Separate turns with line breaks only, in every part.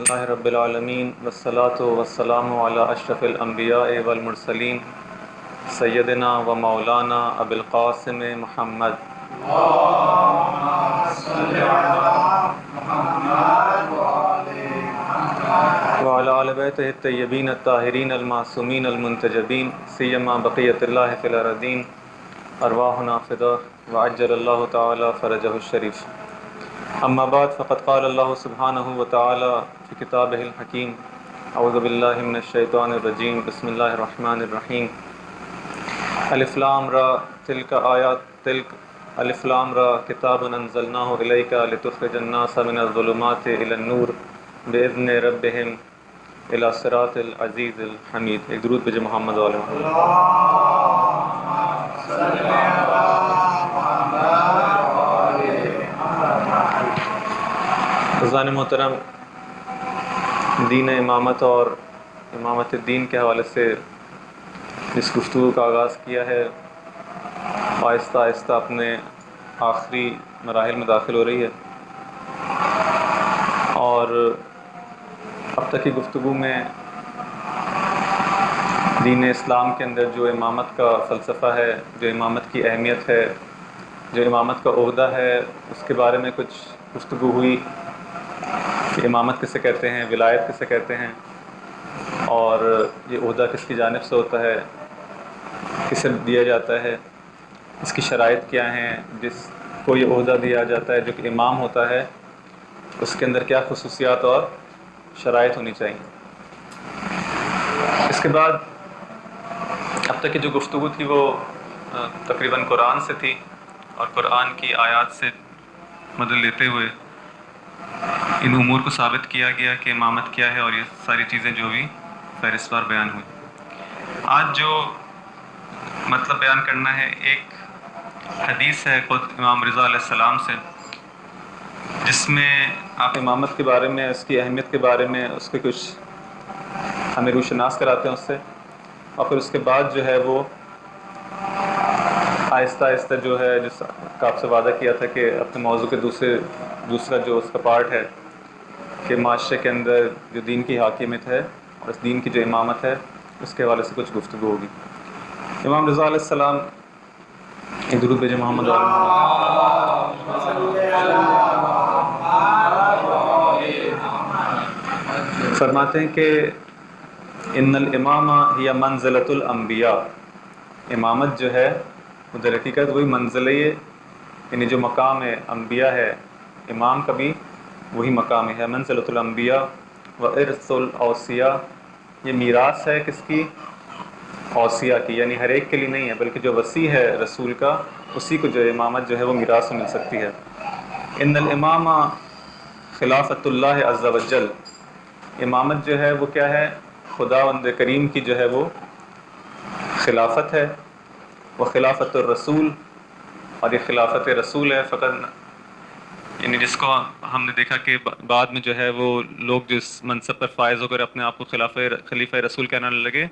للہ رب العالمین والصلاة والسلام علی اشرف الانبیاء والمرسلین سیدنا و مولانا ابی القاسم محمد وعلی آل بیتہ الطیبین الطاہرین المعصومین المنتجبین سیما بقیۃ اللہ فی الارضین ارواحنا فداہ وعجل اللہ تعالی فرجہ الشریف. اما بعد فقد قال اللہ سبحانہ وتعالی فی کتابہ الحکیم اعوذ باللہ من الشیطان الرجیم بسم اللہ الرحمن الرحیم. الف لام را الف لام را کتاب انزلناہ الیک لتخرج الناس من الظلمات الی النور باذن ربہم الی صراط العزیز الحمید. ایک درود بھیجے محمد علیہ عزیزان محترم، دین امامت اور امامت الدین کے حوالے سے اس گفتگو کا آغاز کیا ہے، آہستہ آہستہ اپنے آخری مراحل میں داخل ہو رہی ہے. اور اب تک کی گفتگو میں دین اسلام کے اندر جو امامت کا فلسفہ ہے، جو امامت کی اہمیت ہے، جو امامت کا عہدہ ہے، اس کے بارے میں کچھ گفتگو ہوئی کہ امامت کسے کہتے ہیں، ولایت کسے کہتے ہیں، اور یہ عہدہ کس کی جانب سے ہوتا ہے، کسے دیا جاتا ہے، اس کی شرائط کیا ہیں. جس کو یہ عہدہ دیا جاتا ہے جو کہ امام ہوتا ہے، اس کے اندر کیا خصوصیات اور شرائط ہونی چاہیے. اس کے بعد اب تک کی جو گفتگو تھی وہ تقریباً قرآن سے تھی، اور قرآن کی آیات سے مدد لیتے ہوئے ان امور کو ثابت کیا گیا کہ امامت کیا ہے، اور یہ ساری چیزیں جو بھی فہرست وار بیان ہوئی. آج جو مطلب بیان کرنا ہے، ایک حدیث ہے خود امام رضا علیہ السلام سے، جس میں آپ امامت کے بارے میں، اس کی اہمیت کے بارے میں، اس کے کچھ ہمیں روشناس کراتے ہیں اس سے، اور پھر اس کے بعد جو ہے وہ آہستہ آہستہ جو ہے، جس کا آپ سے وعدہ کیا تھا کہ اپنے موضوع کے دوسرا جو اس کا پارٹ ہے کہ معاشرے کے اندر جو دین کی حاکمیت ہے اور اس دین کی جو امامت ہے، اس کے حوالے سے کچھ گفتگو ہوگی. امام رضا علیہ السلام، ایک درود بھیجے محمد فرماتے ہیں کہ ان الامامہ ہی منزلۃ الانبیاء، امامت جو ہے وہ در حقیقت وہی منزلہ، یعنی جو مقام ہے انبیاء ہے، امام کا بھی وہی مقام ہے. منزلۃ الانبیاء و ارث الاوصیاء، یہ میراث ہے کس کی؟ اوصیاء کی، یعنی ہر ایک کے لیے نہیں ہے، بلکہ جو وصی ہے رسول کا، اسی کو جو امامت جو ہے وہ میراث میں مل سکتی ہے. ان الامامہ خلافت اللہ عز وجل، امامت جو ہے وہ کیا ہے؟ خداوند کریم کی جو ہے وہ خلافت ہے. وہ خلافت الرسول، اور یہ خلافت رسول ہے. فقط یعنی جس کو ہم نے دیکھا کہ بعد میں جو ہے وہ لوگ جس منصب پر فائز ہو کر اپنے آپ کو خلیفہ رسول کہنے لگے،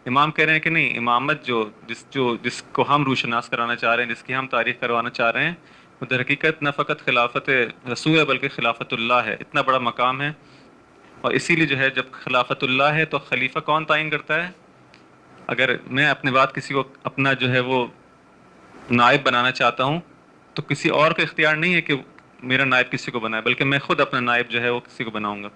امام کہہ رہے ہیں کہ نہیں، امامت جس کو ہم روشناس کرانا چاہ رہے ہیں، جس کی ہم تاریخ کروانا چاہ رہے ہیں، وہ در حقیقت نہ فقط خلافت رسول ہے بلکہ خلافت اللہ ہے. اتنا بڑا مقام ہے. اور اسی لیے جو ہے جب خلافت اللہ ہے تو خلیفہ کون تعین کرتا ہے؟ اگر میں اپنے بعد کسی کو اپنا جو ہے وہ نائب بنانا چاہتا ہوں تو کسی اور کا اختیار نہیں ہے کہ میرا نائب کسی کو بنائے، بلکہ میں خود اپنا نائب جو ہے وہ کسی کو بناؤں گا.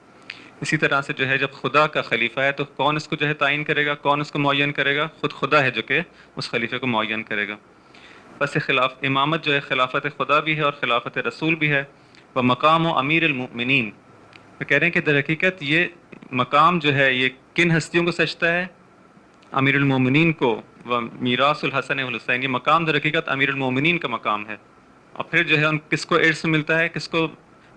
اسی طرح سے جو ہے جب خدا کا خلیفہ ہے تو کون اس کو جو ہے تعین کرے گا، کون اس کو معین کرے گا؟ خود خدا ہے جو کہ اس خلیفے کو معین کرے گا. بس امامت جو ہے خلافت خدا بھی ہے اور خلافت رسول بھی ہے. وہ مقام و امیر المؤمنین، تو کہہ رہے ہیں کہ در حقیقت یہ مقام جو ہے یہ کن ہستیوں کو سجتا ہے؟ امیر المومنین کو. وہ میراث الحسن والحسین، یہ مقام در حقیقت امیر المومنین کا مقام ہے. اور پھر جو ہے ان کس کو ارث ملتا ہے، کس کو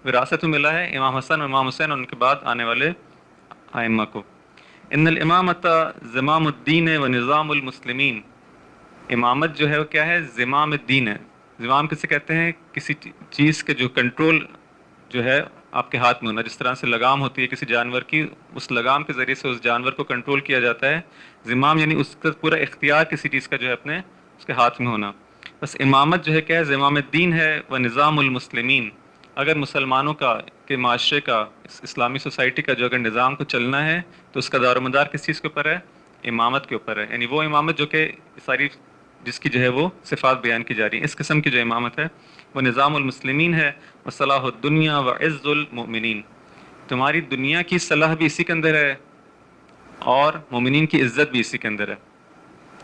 وراثت میں ملا ہے؟ امام حسن اور امام حسین اور ان کے بعد آنے والے ائمہ کو. ان الامامۃ زمام الدین و نظام المسلمین، امامت جو ہے وہ کیا ہے؟ زمام الدین ہے. زمام کسے کہتے ہیں؟ کسی چیز کے جو کنٹرول جو ہے آپ کے ہاتھ میں ہونا. جس طرح سے لگام ہوتی ہے کسی جانور کی، اس لگام کے ذریعے سے اس جانور کو کنٹرول کیا جاتا ہے. زمام یعنی اس کا پورا اختیار کسی چیز کا جو ہے اپنے اس کے ہاتھ میں ہونا. بس امامت جو ہے کیا ہے؟ زمام الدین ہے و نظام المسلمین، اگر مسلمانوں کا کہ معاشرے کا اسلامی سوسائٹی کا جو اگر نظام کو چلنا ہے تو اس کا دار و مدار کس چیز کے اوپر ہے؟ امامت کے اوپر ہے. یعنی وہ امامت جو کہ ساری جس کی جو ہے وہ صفات بیان کی جا رہی ہیں. اس قسم کی جو امامت ہے وہ نظام المسلمین ہے. وصلاح الدنیا وعز المؤمنین، تمہاری دنیا کی صلاح بھی اسی کے اندر ہے اور مومنین کی عزت بھی اسی کے اندر ہے.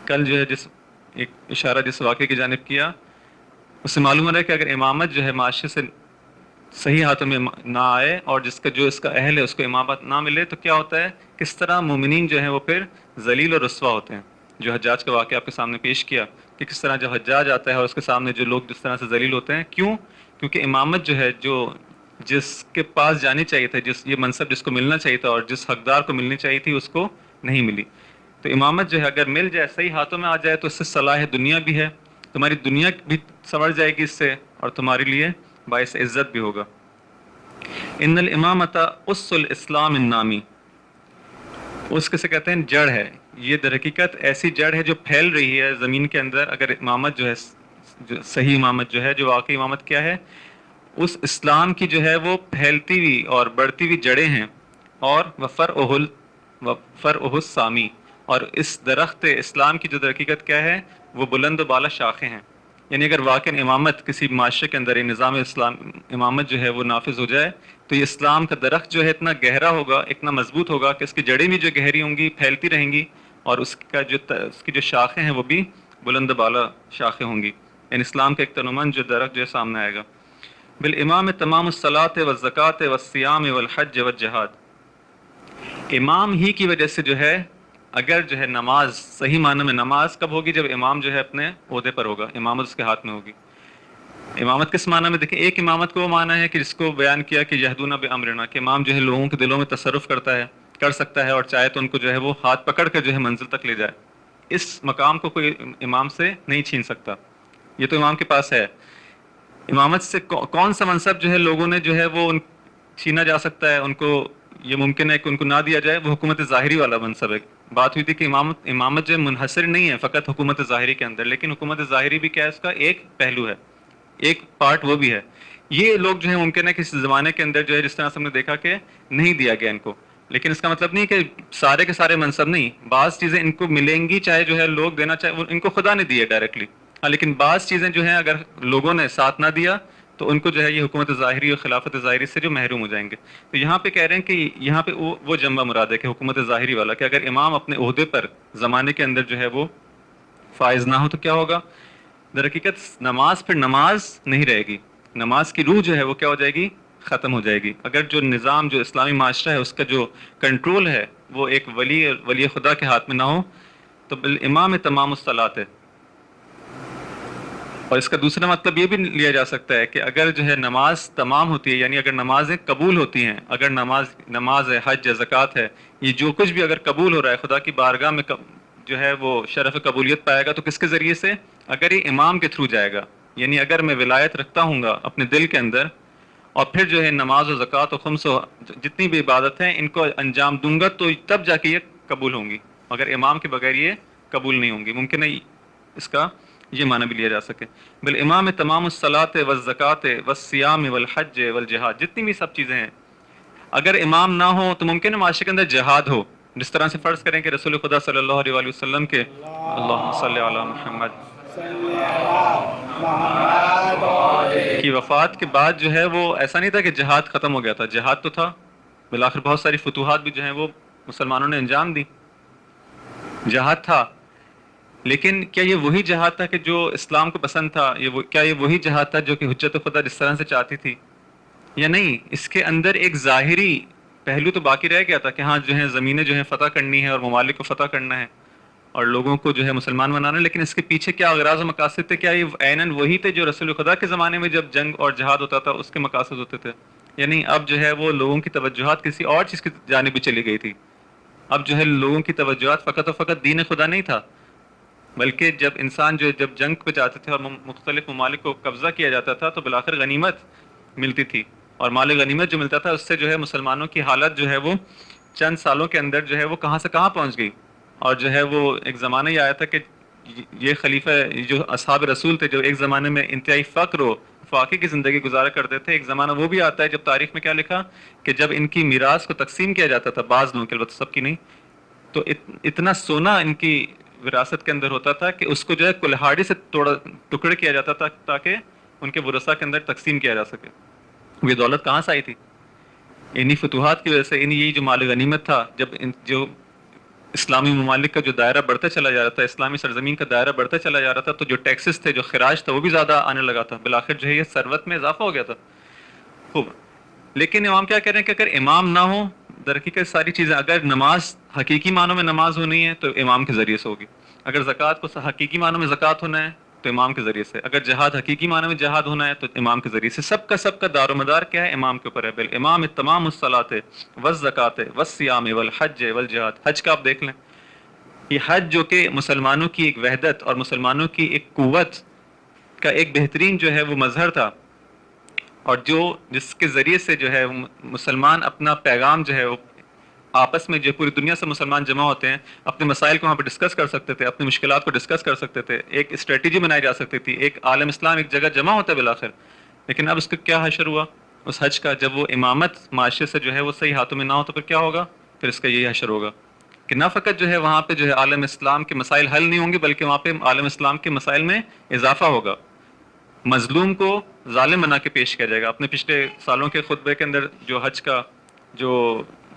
کل جو ہے جس ایک اشارہ جس واقعے کی جانب کیا اس سے معلوم ہو رہا ہے کہ اگر امامت جو ہے معاشرے سے صحیح ہاتھوں میں نہ آئے اور جس کا جو اس کا اہل ہے اس کو امامت نہ ملے تو کیا ہوتا ہے، کس طرح مومنین جو ہیں وہ پھر ذلیل اور رسوا ہوتے ہیں. جو حجاج کا واقعہ آپ کے سامنے پیش کیا کہ کس طرح جب حجاج آتا ہے اور اس کے سامنے جو لوگ جس طرح سے ذلیل ہوتے ہیں. کیوں؟ کیونکہ امامت جو ہے جو جس کے پاس جانی چاہیے تھا، جس یہ منصب جس کو ملنا چاہیے تھا اور جس حقدار کو ملنی چاہیے تھی اس کو نہیں ملی. تو امامت جو ہے اگر مل جائے، صحیح ہاتھوں میں آ جائے تو اس سے صلاح دنیا بھی ہے، تمہاری دنیا بھی سنور جائے گی اس سے اور تمہارے لیے باعث عزت بھی ہوگا. ان الامامت اس الاسلام النامی، اس کسے کہتے ہیں جڑ ہے. یہ در حقیقت ایسی جڑ ہے جو پھیل رہی ہے زمین کے اندر. اگر امامت جو ہے جو صحیح امامت جو ہے جو واقعی امامت کیا ہے، اس اسلام کی جو ہے وہ پھیلتی ہوئی اور بڑھتی ہوئی جڑیں ہیں. اور وفرعہ السامی، اور اس درخت اسلام کی جو در حقیقت کیا ہے وہ بلند و بالا شاخیں ہیں. یعنی اگر واقعی امامت کسی معاشرے کے اندر نظام اسلام امامت جو ہے وہ نافذ ہو جائے تو یہ اسلام کا درخت جو ہے اتنا گہرا ہوگا، اتنا مضبوط ہوگا کہ اس کی جڑیں بھی جو گہری ہوں گی، پھیلتی رہیں گی، اور اس کی جو شاخیں ہیں وہ بھی بلند و بالا شاخیں ہوں گی. یعنی اسلام کا ایک تنومند جو درخت جو ہے سامنے آئے گا. بالامام تمام الصلاۃ والزکوٰۃ والصیام والحج والجہاد، امام ہی کی وجہ سے جو ہے اگر جو ہے نماز صحیح معنی میں نماز کب ہوگی؟ جب امام جو ہے اپنے عہدے پر ہوگا، امامت اس کے ہاتھ میں ہوگی. امامت کس معنی میں؟ دیکھیں، ایک امامت کو وہ معنی ہے کہ جس کو بیان کیا کہ یہدون بامرنا، کہ امام جو ہے لوگوں کے دلوں میں تصرف کر سکتا ہے اور چاہے تو ان کو جو ہے وہ ہاتھ پکڑ کر جو ہے منزل تک لے جائے. اس مقام کو کوئی امام سے نہیں چھین سکتا، یہ تو امام کے پاس ہے. امامت سے کون سا منصب جو ہے لوگوں نے جو ہے وہ چھینا جا سکتا ہے، ان کو یہ ممکن ہے کہ ان کو نہ دیا جائے؟ وہ حکومت ظاہری والا منصب ہے. بات ہوئی تھی کہ امامت جو منحصر نہیں ہے فقط حکومت ظاہری کے اندر، لیکن حکومت ظاہری بھی کیا ہے، اس کا ایک پہلو ہے، ایک پارٹ وہ بھی ہے. یہ لوگ جو ہیں ممکن ہے کہ اس زمانے کے اندر جو ہے جس طرح سے ہم نے دیکھا کہ نہیں دیا گیا ان کو، لیکن اس کا مطلب نہیں کہ سارے کے سارے منصب نہیں. بعض چیزیں ان کو ملیں گی چاہے جو ہے لوگ دینا چاہے، وہ ان کو خدا نے دی ہے ڈائریکٹلی، لیکن بعض چیزیں جو ہیں اگر لوگوں نے ساتھ نہ دیا تو ان کو جو ہے یہ حکومت ظاہری اور خلافت ظاہری سے جو محروم ہو جائیں گے. تو یہاں پہ کہہ رہے ہیں کہ یہاں پہ وہ جمع مراد ہے کہ حکومت ظاہری والا، کہ اگر امام اپنے عہدے پر زمانے کے اندر جو ہے وہ فائز نہ ہو تو کیا ہوگا؟ در حقیقت نماز پھر نماز نہیں رہے گی، نماز کی روح جو ہے وہ کیا ہو جائے گی؟ ختم ہو جائے گی. اگر جو نظام جو اسلامی معاشرہ ہے اس کا جو کنٹرول ہے وہ ایک ولی خدا کے ہاتھ میں نہ ہو تو بالامام تمام الصلاۃ ہے. اور اس کا دوسرا مطلب یہ بھی لیا جا سکتا ہے کہ اگر جو ہے نماز تمام ہوتی ہے، یعنی اگر نمازیں قبول ہوتی ہیں، اگر نماز ہے، حج ہے، زکوٰۃ ہے، یہ جو کچھ بھی اگر قبول ہو رہا ہے خدا کی بارگاہ میں جو ہے وہ شرف قبولیت پائے گا تو کس کے ذریعے سے؟ اگر یہ امام کے تھرو جائے گا. یعنی اگر میں ولایت رکھتا ہوں گا اپنے دل کے اندر اور پھر جو ہے نماز و زکوٰۃ و خمس و جتنی بھی عبادت ہیں ان کو انجام دوں گا تو تب جا کے یہ قبول ہوں گی، اگر امام کے بغیر یہ قبول نہیں ہوں گی. ممکن ہے اس کا یہ معنی بھی لیا جا سکے. بالامام تمام الصلاۃ والزکوٰۃ والصیام والحج والجہاد، جتنی بھی سب چیزیں ہیں اگر امام نہ ہو تو ممکن ہے معاشرے کے اندر جہاد ہو. جس طرح سے فرض کریں کہ رسول خدا صلی اللہ علیہ وآلہ وسلم کے اللہم صلی علی محمد کی وفات کے بعد جو ہے وہ ایسا نہیں تھا کہ جہاد ختم ہو گیا تھا، جہاد تو تھا، بالآخر بہت ساری فتوحات بھی جو ہیں وہ مسلمانوں نے انجام دی، جہاد تھا. لیکن کیا یہ وہی جہاد تھا کہ جو اسلام کو پسند تھا؟ کیا یہ وہی جہاد تھا جو کہ حجت خدا جس طرح سے چاہتی تھی یا نہیں؟ اس کے اندر ایک ظاہری پہلو تو باقی رہ گیا تھا کہ ہاں جو ہے زمینیں جو ہیں فتح کرنی ہے اور ممالک کو فتح کرنا ہے اور لوگوں کو جو ہے مسلمان بنانا ہے، لیکن اس کے پیچھے کیا اغراض و مقاصد تھے؟ کیا یہ عیناً وہی تھے جو رسول خدا کے زمانے میں جب جنگ اور جہاد ہوتا تھا اس کے مقاصد ہوتے تھے؟ یعنی اب جو ہے وہ لوگوں کی توجہات کسی اور چیز کی جانب بھی چلی گئی تھی. اب جو ہے لوگوں کی توجہات فقط و فقط دین خدا نہیں تھا، بلکہ جب انسان جو جب جنگ پہ جاتے تھے اور مختلف ممالک کو قبضہ کیا جاتا تھا تو بالآخر غنیمت ملتی تھی، اور مال غنیمت جو ملتا تھا اس سے جو ہے مسلمانوں کی حالت جو ہے وہ چند سالوں کے اندر جو ہے وہ کہاں سے کہاں پہنچ گئی. اور جو ہے وہ ایک زمانہ یہ آیا تھا کہ یہ خلیفہ جو اصحاب رسول تھے جو ایک زمانے میں انتہائی فقر و فاقے کی زندگی گزارا کرتے تھے، ایک زمانہ وہ بھی آتا ہے جب تاریخ میں کیا لکھا کہ جب ان کی میراث کو تقسیم کیا جاتا تھا، بعض لوگوں کے، البتہ سب کی نہیں، تو اتنا سونا ان کی وراثت کے اندر ہوتا تھا کہ اس کو جو ہے کلہاڑی سے ٹکڑے کیا جاتا تھا تاکہ ان کے ورثاء کے اندر تقسیم کیا جا سکے۔ یہ دولت کہاں سے آئی تھی؟ انہی فتوحات کی وجہ سے، یہی جو مال غنیمت تھا، جب جو اسلامی ممالک کا جو دائرہ بڑھتا چلا جا رہا تھا، اسلامی سرزمین کا دائرہ بڑھتا چلا جا رہا تھا، تو جو ٹیکسز تھے، جو خراج تھا، وہ بھی زیادہ آنے لگا تھا، بالآخر جو ہے یہ ثروت میں اضافہ ہو گیا تھا خوب۔ لیکن امام کیا کہہ رہے ہیں کہ اگر امام نہ ہو، در حقیقت ساری چیزیں، اگر نماز حقیقی معنوں میں نماز ہونی ہے تو امام کے ذریعے سے ہوگی، اگر زکوٰۃ کو حقیقی معنوں میں زکوٰۃ ہونا ہے تو امام کے ذریعے سے، اگر جہاد حقیقی معنوں میں جہاد ہونا ہے تو امام کے ذریعے سے، سب کا دار و مدار کیا ہے؟ امام کے اوپر ہے۔ بالامام تمام الصلاۃ والزکوٰۃ والصیام والحج والجہاد۔ حج کا آپ دیکھ لیں، یہ حج جو کہ مسلمانوں کی ایک وحدت اور مسلمانوں کی ایک قوت کا ایک بہترین جو ہے وہ مظہر تھا، اور جس کے ذریعے سے جو ہے مسلمان اپنا پیغام جو ہے وہ آپس میں، جو پوری دنیا سے مسلمان جمع ہوتے ہیں، اپنے مسائل کو وہاں پہ ڈسکس کر سکتے تھے، اپنی مشکلات کو ڈسکس کر سکتے تھے، ایک اسٹریٹجی بنائی جا سکتی تھی، ایک عالم اسلام ایک جگہ جمع ہوتا ہے بالآخر۔ لیکن اب اس کا کیا حشر ہوا اس حج کا؟ جب وہ امامت معاشرے سے جو ہے وہ صحیح ہاتھوں میں نہ ہو تو پھر کیا ہوگا؟ پھر اس کا یہی حشر ہوگا کہ نہ فقط جو ہے وہاں پہ جو ہے عالم اسلام کے مسائل حل نہیں ہوں گے، بلکہ وہاں پہ عالم اسلام کے مسائل میں اضافہ ہوگا، مظلوم کو ظالم بنا کے پیش کیا جائے گا۔ اپنے پچھلے سالوں کے خطبے کے اندر جو حج کا جو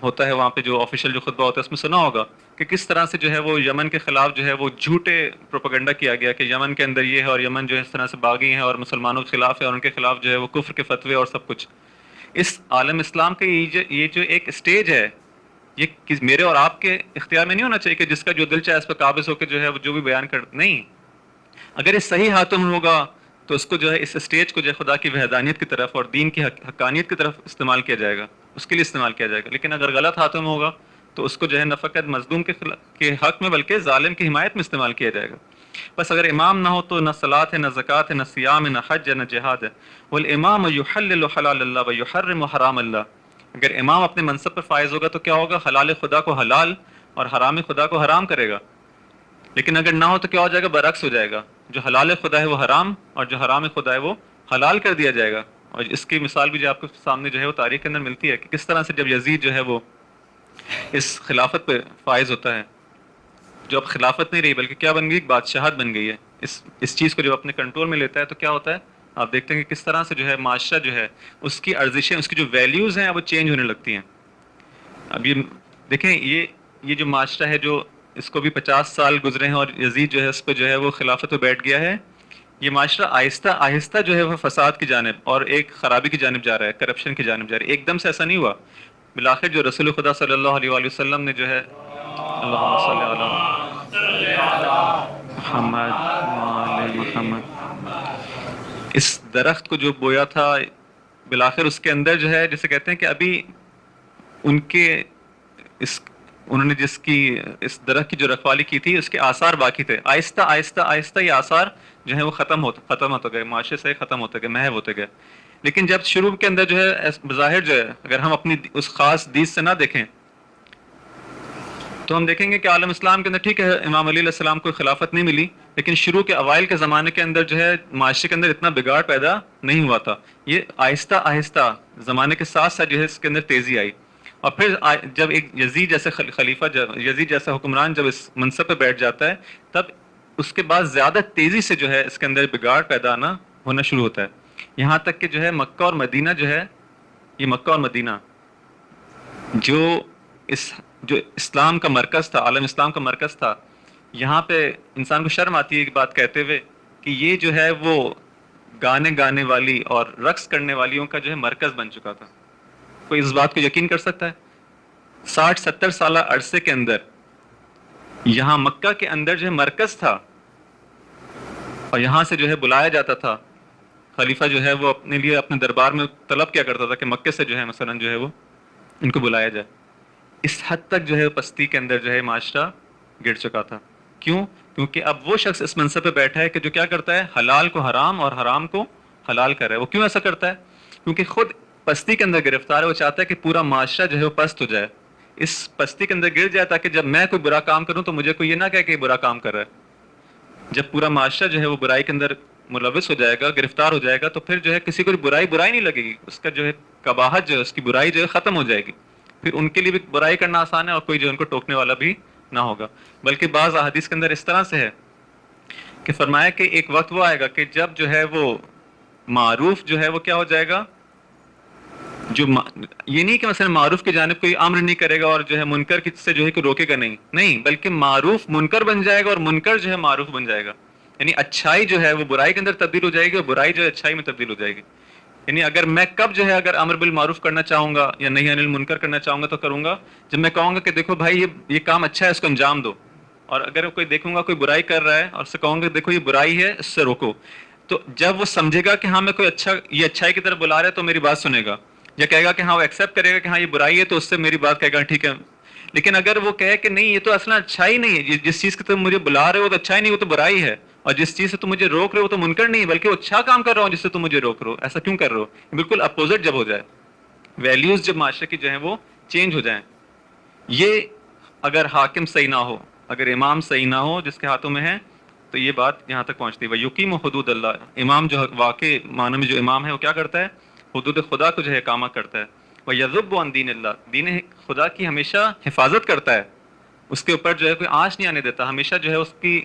ہوتا ہے وہاں پہ جو آفیشیل جو خطبہ ہوتا ہے اس میں سنا ہوگا کہ کس طرح سے جو ہے وہ یمن کے خلاف جو ہے وہ جھوٹے پروپیگنڈا کیا گیا کہ یمن کے اندر یہ ہے اور یمن جو ہے اس طرح سے باغی ہیں اور مسلمانوں کے خلاف ہے اور ان کے خلاف جو ہے وہ کفر کے فتوے اور سب کچھ۔ اس عالم اسلام کا یہ جو ایک اسٹیج ہے، یہ میرے اور آپ کے اختیار میں نہیں ہونا چاہیے کہ جس کا جو دل چاہے اس پہ قابض ہو کے جو ہے وہ جو بھی بیان کر، نہیں۔ اگر یہ صحیح ہاتھوں میں ہوگا تو اس کو جو ہے اس اسٹیج کو جو ہے خدا کی وحدانیت کی طرف اور دین کی حقانیت کی طرف استعمال کیا جائے گا، اس کے لیے استعمال کیا جائے گا۔ لیکن اگر غلط ہاتھوں میں ہوگا تو اس کو جو ہے نہ فقط مظلوم کے حق میں بلکہ ظالم کی حمایت میں استعمال کیا جائے گا۔ بس اگر امام نہ ہو تو نہ صلاۃ ہے، نہ زکوٰۃ ہے، نہ صیام ہے، نہ حج ہے، نہ جہاد ہے۔ والامام یحلل حلال اللہ ویحرم حرام اللہ۔ اگر امام اپنے منصب پر فائز ہوگا تو کیا ہوگا؟ حلال خدا کو حلال اور حرام خدا کو حرام کرے گا۔ لیکن اگر نہ ہو تو کیا ہو جائے گا؟ برعکس ہو جائے گا، جو حلال خدا ہے وہ حرام اور جو حرام خدا ہے وہ حلال کر دیا جائے گا۔ اور اس کی مثال بھی جو آپ کے سامنے جو ہے وہ تاریخ کے اندر ملتی ہے کہ کس طرح سے جب یزید جو ہے وہ اس خلافت پہ فائز ہوتا ہے، جو اب خلافت نہیں رہی بلکہ کیا بن گئی؟ بادشاہت بن گئی ہے۔ اس چیز کو جب اپنے کنٹرول میں لیتا ہے تو کیا ہوتا ہے؟ آپ دیکھتے ہیں کہ کس طرح سے جو ہے معاشرہ جو ہے اس کی ارزشیں، اس کی جو ویلیوز ہیں وہ چینج ہونے لگتی ہیں۔ اب یہ دیکھیں، یہ جو معاشرہ ہے، جو اس کو بھی 50 سال گزرے ہیں اور یزید جو ہے اس پہ جو ہے وہ خلافت پہ بیٹھ گیا ہے، یہ معاشرہ آہستہ آہستہ جو ہے وہ فساد کی جانب اور ایک خرابی کی جانب جا رہا ہے، کرپشن کی جانب جا رہا ہے۔ ایک دم سے ایسا نہیں ہوا، بالآخر جو رسول خدا صلی اللہ علیہ وآلہ وسلم نے جو ہے اللہم صلی علی محمد وآل محمد، اس درخت کو جو بویا تھا، بالآخر اس کے اندر جو ہے جسے کہتے ہیں کہ ابھی انہوں نے جس کی اس درخت کی جو رکھوالی کی تھی اس کے آثار باقی تھے۔ آہستہ آہستہ آہستہ یہ آثار جو ہیں وہ ختم ہوتے گئے، معاشرے سے ختم ہوتے گئے، محو ہوتے گئے۔ لیکن جب شروع کے اندر جو ہے بظاہر جو ہے اگر ہم اپنی اس خاص دید سے نہ دیکھیں تو ہم دیکھیں گے کہ عالم اسلام کے اندر ٹھیک ہے امام علی علیہ السلام کو خلافت نہیں ملی، لیکن شروع کے اوائل کے زمانے کے اندر جو ہے معاشرے کے اندر اتنا بگاڑ پیدا نہیں ہوا تھا۔ یہ آہستہ آہستہ زمانے کے ساتھ ساتھ جو ہے اس کے اندر تیزی آئی، اور پھر جب ایک یزید جیسے خلیفہ، یزید جیسا حکمران جب اس منصب پہ بیٹھ جاتا ہے، تب اس کے بعد زیادہ تیزی سے جو ہے اس کے اندر بگاڑ پیدا ہونا شروع ہوتا ہے، یہاں تک کہ جو ہے مکہ اور مدینہ جو ہے، یہ مکہ اور مدینہ جو اسلام کا مرکز تھا، عالم اسلام کا مرکز تھا، یہاں پہ انسان کو شرم آتی ہے ایک بات کہتے ہوئے کہ یہ جو ہے وہ گانے والی اور رقص کرنے والیوں کا جو ہے مرکز بن چکا تھا۔ کوئی اس بات کو یقین کر سکتا ہے؟ 60-70 سالہ عرصے کے اندر یہاں مکہ کے اندر جو ہے مرکز تھا، اور یہاں سے جو ہے بلایا جاتا تھا، خلیفہ جو ہے وہ اپنے لیے اپنے دربار میں طلب کیا کرتا تھا کہ مکے سے جو ہے مثلا جو ہے وہ ان کو بلایا جائے۔ اس حد تک جو ہے پستی کے اندر جو ہے معاشرہ گر چکا تھا۔ کیوں؟ کیونکہ اب وہ شخص اس منصب پہ بیٹھا ہے کہ جو کیا کرتا ہے؟ حلال کو حرام اور حرام کو حلال کر رہا ہے۔ وہ کیوں ایسا کرتا ہے؟ کیونکہ خود پستی کے اندر گرفتار ہے، وہ چاہتا ہے کہ پورا معاشرہ جو ہے وہ پست ہو جائے، اس پستی کے اندر گر جائے، تاکہ جب میں کوئی برا کام کروں تو مجھے کوئی یہ نہ کہے کہ یہ برا کام کر رہا ہے۔ جب پورا معاشرہ جو ہے وہ برائی کے اندر ملوث ہو جائے گا، گرفتار ہو جائے گا، تو پھر جو ہے کسی کو برائی نہیں لگے گی، اس کا جو ہے قباحت جو ہے، اس کی برائی جو ہے ختم ہو جائے گی، پھر ان کے لیے بھی برائی کرنا آسان ہے اور کوئی جو ان کو ٹوکنے والا بھی نہ ہوگا۔ بلکہ بعض احادیث کے اندر اس طرح سے ہے کہ فرمایا کہ ایک وقت وہ آئے گا کہ جب جو ہے وہ معروف جو ہے وہ کیا ہو جائے گا، یہ نہیں کہ مثلا معروف کی جانب کوئی امر نہیں کرے گا اور جو ہے منکر سے جو ہے کہ روکے گا نہیں، بلکہ معروف منکر بن جائے گا اور منکر جو ہے معروف بن جائے گا، یعنی اچھائی جو ہے وہ برائی کے اندر تبدیل ہو جائے گی اور برائی جو ہے اچھائی میں تبدیل ہو جائے گی۔ یعنی اگر میں کب جو ہے اگر امر بالمعروف کرنا چاہوں گا یا نہی عن المنکر کرنا چاہوں گا تو کروں گا جب میں کہوں گا کہ دیکھو بھائی یہ کام اچھا ہے، اس کو انجام دو، اور اگر کوئی دیکھوں گا کوئی برائی کر رہا ہے اور اسے کہوں گا دیکھو یہ برائی ہے، اس سے روکو، تو جب وہ سمجھے گا کہ ہاں میں کوئی یہ اچھائی کی طرف بلا رہا ہے تو میری بات سنے گا، یا کہے گا کہ ہاں وہ ایکسیپٹ کرے گا کہ ہاں یہ برائی ہے تو اس سے میری بات کہے گا ٹھیک ہے۔ لیکن اگر وہ کہے کہ نہیں یہ تو اصلا اچھائی نہیں ہے، جس چیز کی تم مجھے بلا رہے ہو تو اچھائی نہیں، وہ تو برائی ہے، اور جس چیز سے تم مجھے روک رہے ہو تو منکر نہیں بلکہ وہ اچھا کام کر رہا ہوں جس سے تم مجھے روک رہے ہو، ایسا کیوں کر رہے ہو؟ بالکل اپوزٹ جب ہو جائے، ویلیوز جب معاشرے کی جو ہیں وہ چینج ہو جائیں، یہ اگر حاکم صحیح نہ ہو، اگر امام صحیح نہ ہو جس کے ہاتھوں میں ہے، تو یہ بات یہاں تک پہنچتی ہے۔ وَيُقِيمُ حُدُودَ اللَّهِ، امام جو واقع معنی میں جو امام ہے وہ کیا کرتا ہے؟ حدود خدا کو جو ہے اقامہ کرتا ہے۔ وَيَذُبُّ عَنْ دِينِ اللَّهِ، دین خدا کی ہمیشہ حفاظت کرتا ہے، اس کے اوپر جو ہے کوئی آنچ نہیں آنے دیتا، ہمیشہ جو ہے اس کی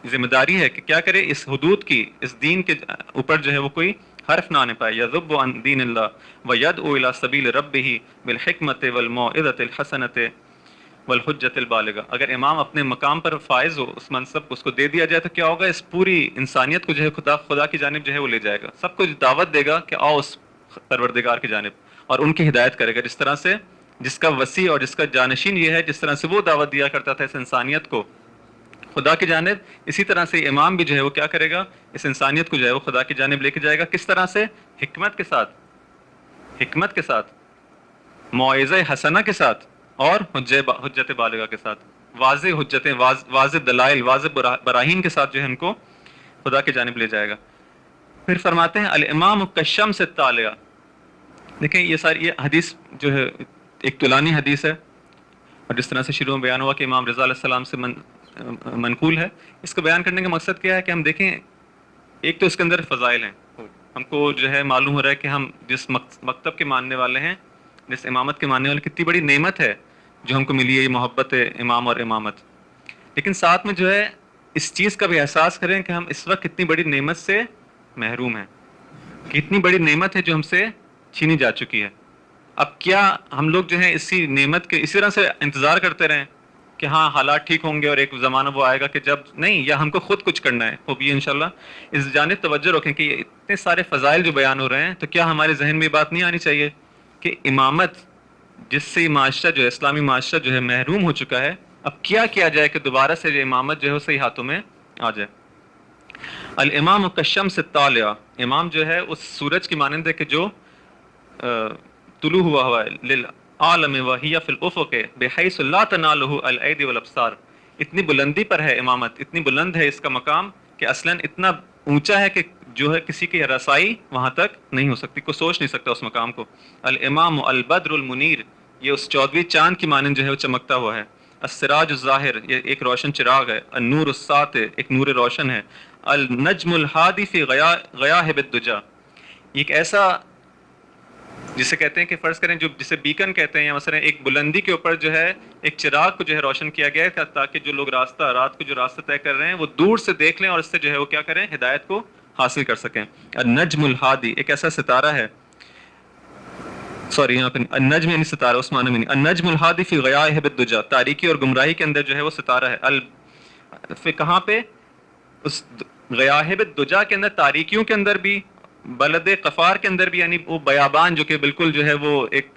ذمہ داری ہے کہ کیا کرے، اس حدود کی، اس دین کے اوپر جو ہے وہ کوئی حرف نہ آنے پائے۔ یذب عن دین اللہ ویدعو الی سبیل ربہ بالحکمت والموعظۃ الحسنۃ والحجۃ البالغہ۔ اگر امام اپنے مقام پر فائز ہو، اس منصب اس کو دے دیا جائے تو کیا ہوگا، اس پوری انسانیت کو جو ہے خدا کی جانب جو ہے وہ لے جائے گا، سب کو دعوت دے گا کہ آؤ اس پروردگار کی جانب، اور ان کی ہدایت کرے گا، جس طرح سے جس کا وسیع اور جس کا جانشین یہ ہے، جس طرح سے وہ دعوت دیا کرتا تھا اس انسانیت کو خدا کی جانب، اسی طرح سے امام بھی جو ہے وہ کیا کرے گا، اس انسانیت کو جو ہے وہ خدا کی جانب لے کے جائے گا۔ کس طرح سے؟ حکمت کے ساتھ، موعظہ حسنہ کے ساتھ، اور حجت بالغہ کے ساتھ، واضح حجتیں، واضح دلائل، واضح براہین کے ساتھ جو ہے ان کو خدا کی جانب لے جائے گا۔ پھر فرماتے ہیں الامام کالشمس الطالعہ۔ دیکھیں یہ ساری یہ حدیث جو ہے ایک طولانی حدیث ہے، اور جس طرح سے شروع میں بیان ہوا کہ امام رضا علیہ السلام سے منقول ہے، اس کو بیان کرنے کا مقصد کیا ہے کہ ہم دیکھیں ایک تو اس کے اندر فضائل ہیں، ہم کو جو ہے معلوم ہو رہا ہے کہ ہم جس مکتب کے ماننے والے ہیں، جس امامت کے ماننے والے، کتنی بڑی نعمت ہے جو ہم کو ملی ہے، یہ محبت امام اور امامت۔ لیکن ساتھ میں جو ہے اس چیز کا بھی احساس کریں کہ ہم اس وقت کتنی بڑی نعمت سے محروم ہیں، کتنی بڑی نعمت ہے جو ہم سے چھینی جا چکی ہے۔ اب کیا ہم لوگ جو ہیں اسی نعمت کے اسی طرح سے انتظار کرتے رہیں کہ ہاں حالات ٹھیک ہوں گے اور ایک زمانہ وہ آئے گا کہ جب نہیں، یا ہم کو خود کچھ کرنا ہے؟ وہ بھی انشاءاللہ اس جانب توجہ رکھیں کہ اتنے سارے فضائل جو بیان ہو رہے ہیں، تو کیا ہمارے ذہن میں بات نہیں آنی چاہیے کہ امامت جس سے معاشرہ جو ہے، اسلامی معاشرہ جو ہے محروم ہو چکا ہے، اب کیا جائے کہ دوبارہ سے جو امامت جو ہے وہ صحیح ہاتھوں میں آ جائے۔ الامام کالشمس الطالعہ، امام جو ہے اس سورج کی مانند ہے کہ جو طلوع ہوا ہے للعالم وہی فی الافق بحیث لا تنالہ الایدی والابصار۔ اتنی بلندی پر ہے امامت، اتنی بلند ہے اس کا مقام کہ اصلاً اتنا اونچا ہے کہ جو ہے کسی کی رسائی وہاں تک نہیں ہو سکتی، کوئی سوچ نہیں سکتا اس مقام کو۔ الامام البدر المنیر، یہ اس 14ویں چاند کی مانند جو ہے وہ چمکتا ہوا ہے۔ السراج الظاہر، یہ ایک روشن چراغ ہے۔ النور الساطع، ایک نور روشن ہے۔ النجم الہادی فی غیاہب الدجی، ایک ایسا جسے کہتے ہیں کہ فرض کریں جو جسے بیکن کہتے ہیں، یا مثلا ایک بلندی کے اوپر جو ہے ایک چراغ کو جو ہے روشن کیا گیا ہے تاکہ جو لوگ رات کو جو راستہ طے کر رہے ہیں وہ دور سے دیکھ لیں اور اس سے جو ہے وہ کیا کریں، ہدایت کو حاصل کر سکیں۔ النجم الہادی، ایک ایسا ستارہ ہے، یہاں پہ النجم یعنی ستارہ، اس معنی میں نہیں، النجم الہادی فی غیاہب الدجی، تاریکی اور گمراہی کے اندر جو ہے وہ ستارہ ہے۔ پھر کہاں پہ؟ اس غیاہب الدجی کے اندر، تاریکیوں کے اندر بھی، بلد قفار کے اندر بھی، یعنی وہ بیابان جو کہ بالکل جو ہے وہ ایک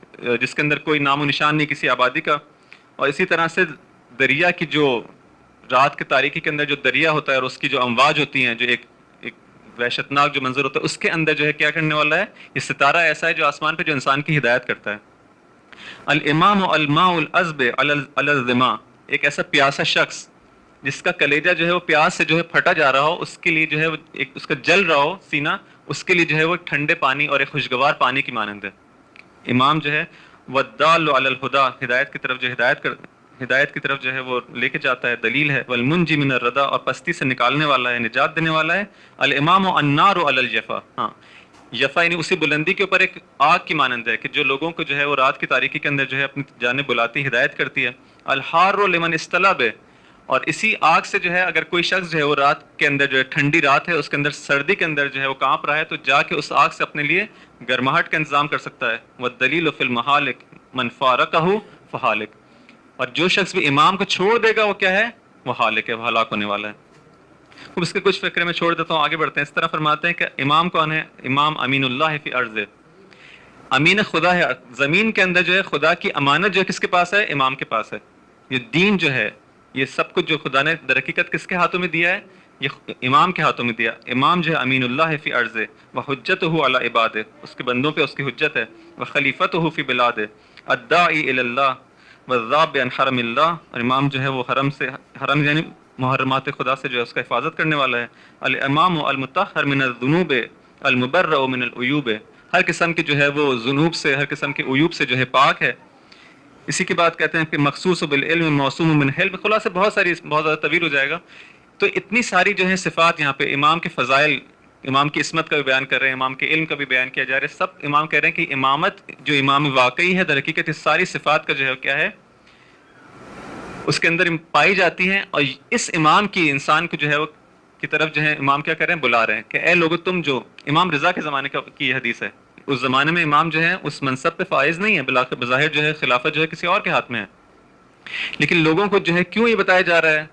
جس کے اندر کوئی نام و نشان نہیں کسی آبادی کا، اور اسی طرح سے دریا کی جو رات کے تاریکی کے اندر جو دریا ہوتا ہے اور اس کی جو امواج ہوتی ہیں، جو ایک وحشتناک جو منظر ہوتا ہے، اس کے اندر جو ہے کیا کرنے والا ہے، یہ ستارہ ایسا ہے جو آسمان پہ جو انسان کی ہدایت کرتا ہے۔ الامام الماء العذب علی الظما، ایک ایسا پیاسا شخص جس کا کلیجہ جو ہے وہ پیاس سے جو ہے پھٹا جا رہا ہو، اس کے لیے جو ہے ایک اس کا جل رہا ہو سینہ، اس کے لیے جو ہے وہ ٹھنڈے پانی اور ایک خوشگوار پانی کی مانند ہے۔ امام جو ہے والدال علی الہدی، ہدایت کی طرف جو ہدایت ہدایت کی طرف جو ہے وہ لے کے جاتا ہے، دلیل ہے. والمنجی من الردى، اور پستی سے نکالنے والا ہے، نجات دینے والا ہے. الامام النار علی الجفا، ہاں جفا یعنی اسی بلندی کے اوپر ایک آگ کی مانند ہے کہ جو لوگوں کو جو ہے وہ رات کی تاریکی کے اندر جو ہے اپنی جانب بلاتی، ہدایت کرتی ہے. الحار لمن استلب، اور اسی آگ سے جو ہے اگر کوئی شخص جو ہے وہ رات کے اندر جو ہے ٹھنڈی رات ہے اس کے اندر سردی کے اندر جو ہے وہ کانپ رہا ہے تو جا کے اس آگ سے اپنے لیے گرماہٹ کا انتظام کر سکتا ہے. والدلیل فی المحالک من فارقہ فہالک، اور جو شخص بھی امام کو چھوڑ دے گا وہ کیا ہے؟ وہ ہالک ہے، وہ ہلاک ہونے والا ہے. اب اس کے کچھ فقرے میں چھوڑ دیتا ہوں، آگے بڑھتے ہیں. اس طرح فرماتے ہیں کہ امام کون ہے؟ امام امین اللہ فی ارض، امین خدا ہے زمین کے اندر جو ہے. خدا کی امانت جو ہے کس کے پاس ہے؟ امام کے پاس ہے. یہ دین جو ہے، یہ سب کچھ جو خدا نے در حقیقت کس کے ہاتھوں میں دیا ہے؟ یہ امام کے ہاتھوں میں دیا. امام جو ہے امین اللہ فی ارض وحجتہ علی عباد، اس کے بندوں پہ اس کی حجت ہے. وخلیفتہ فی بلاد، الداعی الی اللہ والذاب عن حرم اللہ، اور امام جو ہے وہ حرم سے، حرم یعنی محرمات خدا سے جو ہے اس کا حفاظت کرنے والا ہے. الامام المطہر من الذنوب المبرأ من العیوب، ہر قسم کی جو ہے وہ ذنوب سے، ہر قسم کے عیوب سے جو ہے پاک ہے. اسی کی بات کہتے ہیں کہ مخصوص بالعلم موصوم من حلم، خلاصہ بہت ساری، بہت زیادہ طویل ہو جائے گا. تو اتنی ساری جو ہے صفات یہاں پہ امام کے فضائل، امام کی عصمت کا بھی بیان کر رہے ہیں، امام کے علم کا بھی بیان کیا جا رہا ہے. سب امام کہہ رہے ہیں کہ امامت جو امام واقعی ہے در حقیقت اس ساری صفات کا جو ہے کیا ہے، اس کے اندر پائی جاتی ہیں. اور اس امام کی انسان کو جو ہے وہ کی طرف جو ہے امام کیا کر رہے ہیں؟ بلا رہے ہیں کہ اے لوگو تم جو، امام رضا کے زمانے کی یہ حدیث ہے، اس زمانے میں امام جو ہے اس منصب پہ فائز نہیں ہے، بظاہر جو ہے خلافت جو ہے کسی اور کے ہاتھ میں ہے، لیکن لوگوں کو جو ہے کیوں یہ بتایا جا رہا ہے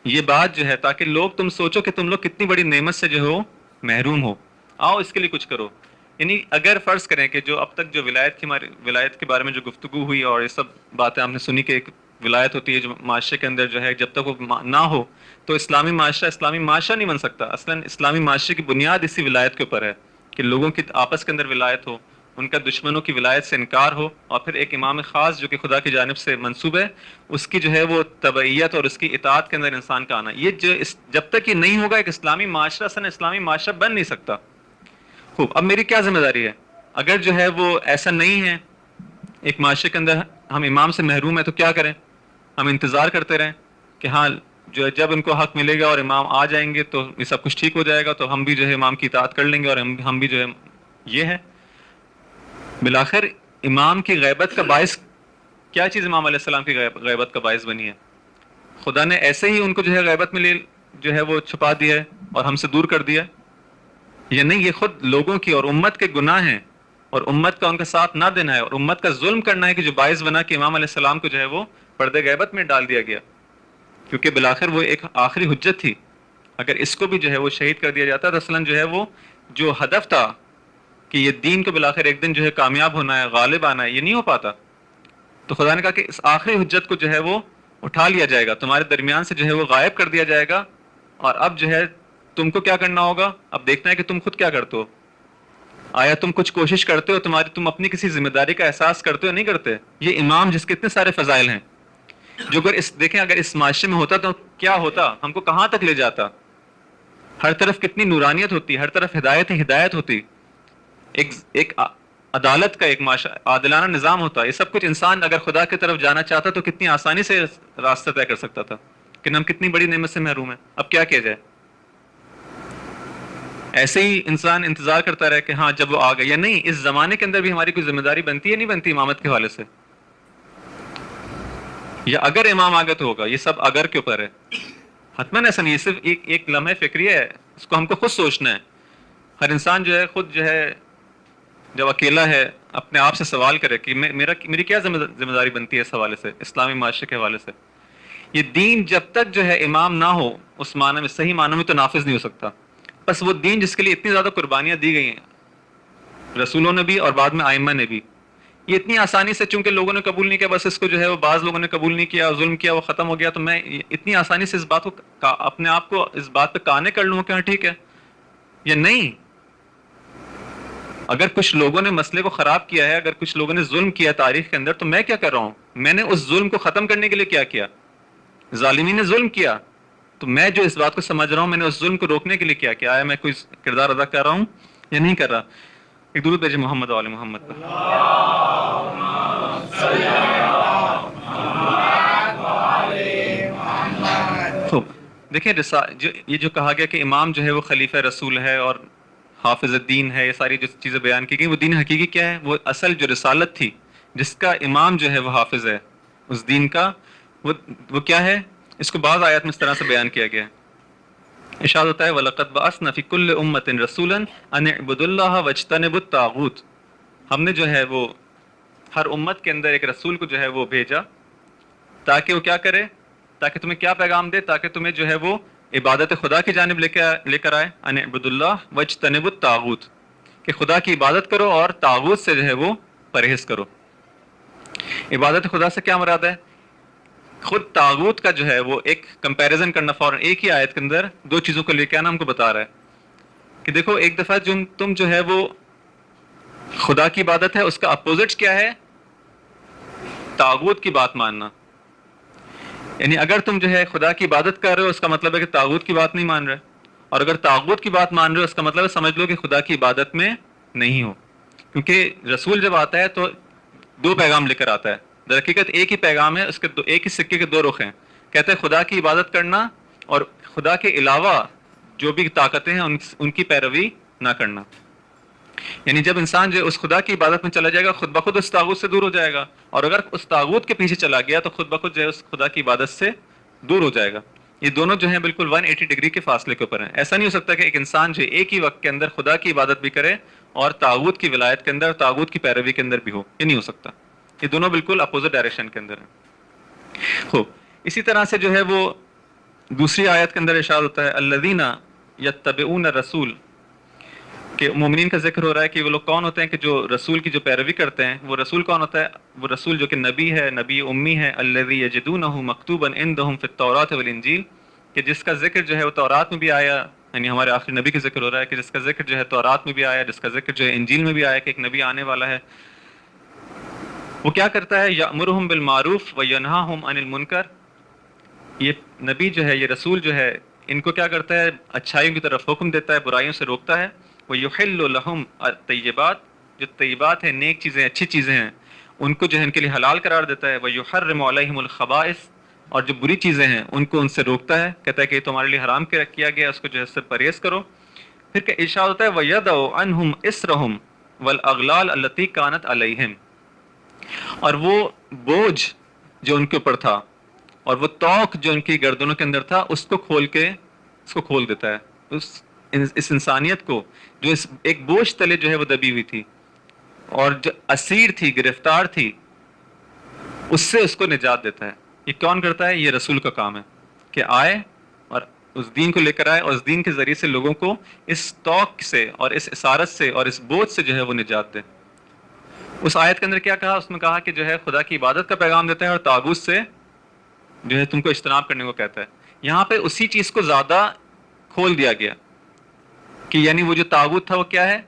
یہ بات جو ہے تاکہ لوگ تم سوچو کہ تم لوگ کتنی بڑی نعمت سے جو ہو محروم ہو، آؤ اس کے لیے کچھ کرو. یعنی اگر فرض کریں کہ جو اب تک جو ولایت کے بارے میں جو گفتگو ہوئی اور یہ سب باتیں آپ نے سنی کہ ایک ولایت ہوتی ہے جو معاشرے کے اندر جو ہے جب تک وہ نہ ہو تو اسلامی معاشرہ نہیں بن سکتا. اصلاً اسلامی معاشرے کی بنیاد اسی ولایت کے اوپر ہے کہ لوگوں کی آپس کے اندر ولایت ہو، ان کا دشمنوں کی ولایت سے انکار ہو، اور پھر ایک امام خاص جو کہ خدا کی جانب سے منسوب ہے اس کی جو ہے وہ تبعیت اور اس کی اطاعت کے اندر انسان کا آنا. یہ جو جب تک یہ نہیں ہوگا ایک اسلامی معاشرہ اصلاً اسلامی معاشرہ بن نہیں سکتا. خوب، اب میری کیا ذمہ داری ہے اگر جو ہے وہ ایسا نہیں ہے، ایک معاشرے کے اندر ہم امام سے محروم ہیں تو کیا کریں؟ ہم انتظار کرتے رہیں کہ ہاں جو ہے جب ان کو حق ملے گا اور امام آ جائیں گے تو یہ سب کچھ ٹھیک ہو جائے گا تو ہم بھی جو ہے امام کی اطاعت کر لیں گے اور ہم بھی جو ہے. یہ ہے بالآخر امام کی غیبت کا باعث کیا چیز امام علیہ السلام کی غیبت کا باعث بنی ہے؟ خدا نے ایسے ہی ان کو جو ہے غیبت میں لے جو ہے وہ چھپا دیا ہے اور ہم سے دور کر دیا. یہ نہیں، یہ خود لوگوں کی اور امت کے گناہ ہیں اور امت کا ان کا ساتھ نہ دینا ہے اور امت کا ظلم کرنا ہے کہ جو باعث بنا کہ امام علیہ السلام کو جو ہے وہ پردے غیبت میں ڈال دیا گیا، کیونکہ بالآخر وہ ایک آخری حجت تھی. اگر اس کو بھی جو ہے وہ شہید کر دیا جاتا تو اصلاً جو ہے وہ جو ہدف تھا کہ یہ دین کو بالآخر ایک دن جو ہے کامیاب ہونا ہے، غالب آنا ہے، یہ نہیں ہو پاتا. تو خدا نے کہا کہ اس آخری حجت کو جو ہے وہ اٹھا لیا جائے گا، تمہارے درمیان سے جو ہے وہ غائب کر دیا جائے گا. اور اب جو ہے تم کو کیا کرنا ہوگا؟ اب دیکھنا ہے کہ تم خود کیا کرتے ہو. آیا تم کچھ کوشش کرتے ہو؟ تم اپنی کسی ذمہ داری کا احساس کرتے ہو؟ نہیں کرتے. یہ امام جس کے اتنے سارے فضائل ہیں، جو اگر دیکھیں اگر اس معاشرے میں ہوتا تو کیا ہوتا، ہم کو کہاں تک لے جاتا. ہر طرف کتنی نورانیت ہوتی، ہر طرف ہدایت ہوتی، ایک عدالت کا ایک عادلانہ نظام ہوتا. یہ سب کچھ انسان اگر خدا کی طرف جانا چاہتا تو کتنی آسانی سے راستہ طے کر سکتا تھا. کہ ہم کتنی بڑی نعمت سے محروم ہیں. اب کیا کیا جائے؟ ایسے ہی انسان انتظار کرتا رہے کہ ہاں جب وہ آ گئے. یا نہیں، اس زمانے کے اندر بھی ہماری کوئی ذمہ داری بنتی ہے نہیں بنتی امامت کے حوالے سے؟ یا اگر امام آ گئے تو ہوگا؟ یہ سب اگر کے اوپر ہے، حتماً ایسا نہیں. یہ صرف ایک لمحہ فکری ہے، اس کو ہم کو خود سوچنا ہے. ہر انسان جو ہے خود جو ہے جب اکیلا ہے اپنے آپ سے سوال کرے کہ میری کیا ذمہ داری بنتی ہے اس حوالے سے، اسلامی معاشرے کے حوالے سے. یہ دین جب تک جو ہے امام نہ ہو اس معنی میں، صحیح معنی میں، تو نافذ نہیں ہو سکتا. بس وہ دین جس کے لیے اتنی زیادہ قربانیاں دی گئی ہیں رسولوں نے بھی اور بعد میں آئمہ نے بھی، یہ اتنی آسانی سے چونکہ لوگوں نے قبول نہیں کیا، بس اس کو جو ہے وہ بعض لوگوں نے قبول نہیں کیا، ظلم کیا، وہ ختم ہو گیا. تو میں اتنی آسانی سے اس بات کو اپنے آپ کو اس بات پہ قانع کر لوں کہ ہاں ٹھیک ہے. یا نہیں، اگر کچھ لوگوں نے مسئلے کو خراب کیا ہے، اگر کچھ لوگوں نے ظلم کیا تاریخ کے اندر، تو میں کیا کر رہا ہوں؟ میں نے اس ظلم کو ختم کرنے کے لیے کیا کیا؟ ظالمین نے ظلم کیا تو میں جو اس بات کو سمجھ رہا ہوں میں نے اس ظلم کو روکنے کے لیے کیا کیا. آیا میں کوئی کردار ادا کر رہا ہوں یا نہیں کر رہا؟ ایک درود بھیجے محمد و آل محمد پر. دیکھیں یہ جو کہا گیا کہ امام جو ہے وہ خلیفہ رسول ہے اور حافظ الدین ہے، یہ ساری جو چیزیں بیان کی گئی، وہ دین حقیقی کیا ہے؟ وہ اصل جو رسالت تھی جس کا امام جو ہے وہ حافظ ہے اس دین کا، وہ کیا ہے؟ اس کو بعض آیات میں اس طرح سے بیان کیا گیا ہے، ارشاد ہوتا ہے وَلَقَدْ بَعَثْنَا فِي كُلِّ أُمَّةٍ رَسُولًا أَنِ اعْبُدُوا اللَّهَ وَاجْتَنِبُوا الطَّاغُوتَ، ہم نے جو ہے وہ ہر امت کے اندر ایک رسول کو جو ہے وہ بھیجا تاکہ وہ کیا کرے، تاکہ تمہیں کیا پیغام دے، تاکہ تمہیں جو ہے وہ عبادت خدا کی جانب لے کر آئے، ان اعبدوا اللہ واجتنبوا الطاغوت، کہ خدا کی عبادت کرو اور طاغوت سے جو ہے وہ پرہیز کرو۔ عبادت خدا سے کیا مراد ہے؟ خود طاغوت کا جو ہے وہ ایک کمپیریزن کرنا فوراً ایک ہی آیت کے اندر دو چیزوں کو لے کے آنا ہم کو بتا رہا ہے کہ دیکھو ایک دفعہ تم جو ہے وہ خدا کی عبادت ہے، اس کا اپوزٹ کیا ہے؟ طاغوت کی بات ماننا۔ یعنی اگر تم جو ہے خدا کی عبادت کر رہے ہو اس کا مطلب ہے کہ طاغوت کی بات نہیں مان رہے، اور اگر طاغوت کی بات مان رہے ہو اس کا مطلب ہے سمجھ لو کہ خدا کی عبادت میں نہیں ہو، کیونکہ رسول جب آتا ہے تو دو پیغام لے کر آتا ہے، در حقیقت ایک ہی پیغام ہے، اس کے ایک ہی سکے کے دو رخ ہیں، کہتا ہے خدا کی عبادت کرنا اور خدا کے علاوہ جو بھی طاقتیں ہیں ان کی پیروی نہ کرنا۔ یعنی جب انسان جو اس خدا کی عبادت میں چلا جائے گا خود بخود اس طاغوت سے دور ہو جائے گا، اور اگر اس طاغوت کے پیچھے چلا گیا تو خود بخود جو ہے اس خدا کی عبادت سے دور ہو جائے گا۔ یہ دونوں جو ہیں بالکل 180 ڈگری کے فاصلے کے اوپر ہیں۔ ایسا نہیں ہو سکتا کہ ایک انسان جو ایک ہی وقت کے اندر خدا کی عبادت بھی کرے اور طاغوت کی ولایت کے اندر، طاغوت کی پیروی کے اندر بھی ہو، یہ نہیں ہو سکتا۔ یہ دونوں بالکل اپوزٹ ڈائریکشن کے اندر ہیں۔ خوب، اسی طرح سے جو ہے وہ دوسری آیت کے اندر ارشاد ہوتا ہے الذین یتبعون الرسول، کہ مومنین کا ذکر ہو رہا ہے کہ وہ لوگ کون ہوتے ہیں کہ جو رسول کی جو پیروی کرتے ہیں۔ وہ رسول کون ہوتا ہے؟ وہ رسول جو کہ نبی ہے، نبی امی ہے، الذی یجدونہ مکتوبا عندہم فی التوراۃ والانجیل، کہ جس کا ذکر جو ہے وہ تورات میں بھی آیا، یعنی ہمارے آخری نبی کا ذکر ہو رہا ہے کہ جس کا ذکر جو ہے تورات میں بھی آیا، جس کا ذکر جو ہے انجیل میں بھی آیا کہ ایک نبی آنے والا ہے۔ وہ کیا کرتا ہے؟ یأمرہم بالمعروف وینہاہم عن المنکر، یہ نبی جو ہے، یہ رسول جو ہے، ان کو کیا کرتا ہے؟ اچھائیوں کی طرف حکم دیتا ہے، برائیوں سے روکتا ہے۔ وَيُحِلُّ لَهُمْ الطَّيِّبَاتِ، جو طیبات ہیں، نیک چیزیں، اچھی چیزیں ہیں، ان کو جو ہے ان کے لیے حلال قرار دیتا ہے۔ وَيُحَرِّمُ عَلَيْهِمُ الْخَبَائِثَ، اور جو بری چیزیں ہیں ان کو ان سے روکتا ہے، کہتا ہے کہ یہ تمہارے لیے حرام کیا گیا، اس کو جو ہے اس سے پرہیز کرو۔ پھر کہ ارشاد ہوتا ہے وَيَدَعُ عَنْهُمْ إِسْرَهُمْ وَالْأَغْلَالَ الَّتِي كَانَتْ عَلَيْهِمْ، اور وہ بوجھ جو ان کے اوپر تھا اور وہ توق جو ان کی گردنوں کے اندر تھا اس کو کھول دیتا ہے، اس انسانیت کو جو اس ایک بوجھ تلے جو ہے وہ دبی ہوئی تھی اور جو اسیر تھی، گرفتار تھی، اس سے اس کو نجات دیتا ہے۔ یہ کون کرتا ہے؟ یہ رسول کا کام ہے کہ آئے اور اس دین کو لے کر آئے اور اس دین کے ذریعے سے لوگوں کو اس توق سے اور اس اسارت سے اور اس بوجھ سے جو ہے وہ نجات دے۔ اس آیت کے اندر کیا کہا؟ اس میں کہا کہ جو ہے خدا کی عبادت کا پیغام دیتا ہے اور طاغوت سے جو ہے تم کو اجتناب کرنے کو کہتا ہے۔ یہاں پہ اسی چیز کو زیادہ کھول دیا گیا کہ یعنی وہ جو طاغوت تھا وہ کیا ہے؟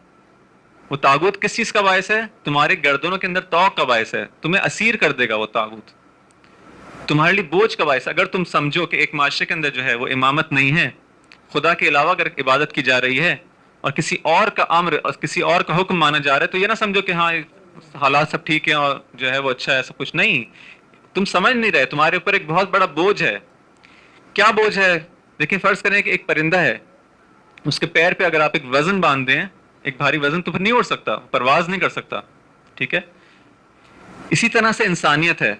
وہ طاغوت کس چیز کا باعث ہے؟ تمہارے گردنوں کے اندر توق کا باعث ہے، تمہیں اسیر کر دے گا وہ طاغوت، تمہارے لیے بوجھ کا باعث ہے۔ اگر تم سمجھو کہ ایک معاشرے کے اندر جو ہے وہ امامت نہیں ہے، خدا کے علاوہ اگر عبادت کی جا رہی ہے اور کسی اور کا امر اور کسی اور کا حکم مانا جا رہا ہے، تو یہ نہ سمجھو کہ ہاں حالات سب ٹھیک ہیں اور جو ہے وہ اچھا ہے، سب کچھ نہیں۔ تم سمجھ نہیں رہے، تمہارے اوپر ایک بہت بڑا بوجھ ہے۔ کیا بوجھ ہے؟ دیکھیں، فرض کریں کہ ایک پرندہ ہے، اس کے پیر پہ اگر آپ ایک وزن باندھ دیں، ایک بھاری وزن، تو پھر نہیں اڑ سکتا، پرواز نہیں کر سکتا، ٹھیک ہے؟ اسی طرح سے انسانیت ہے۔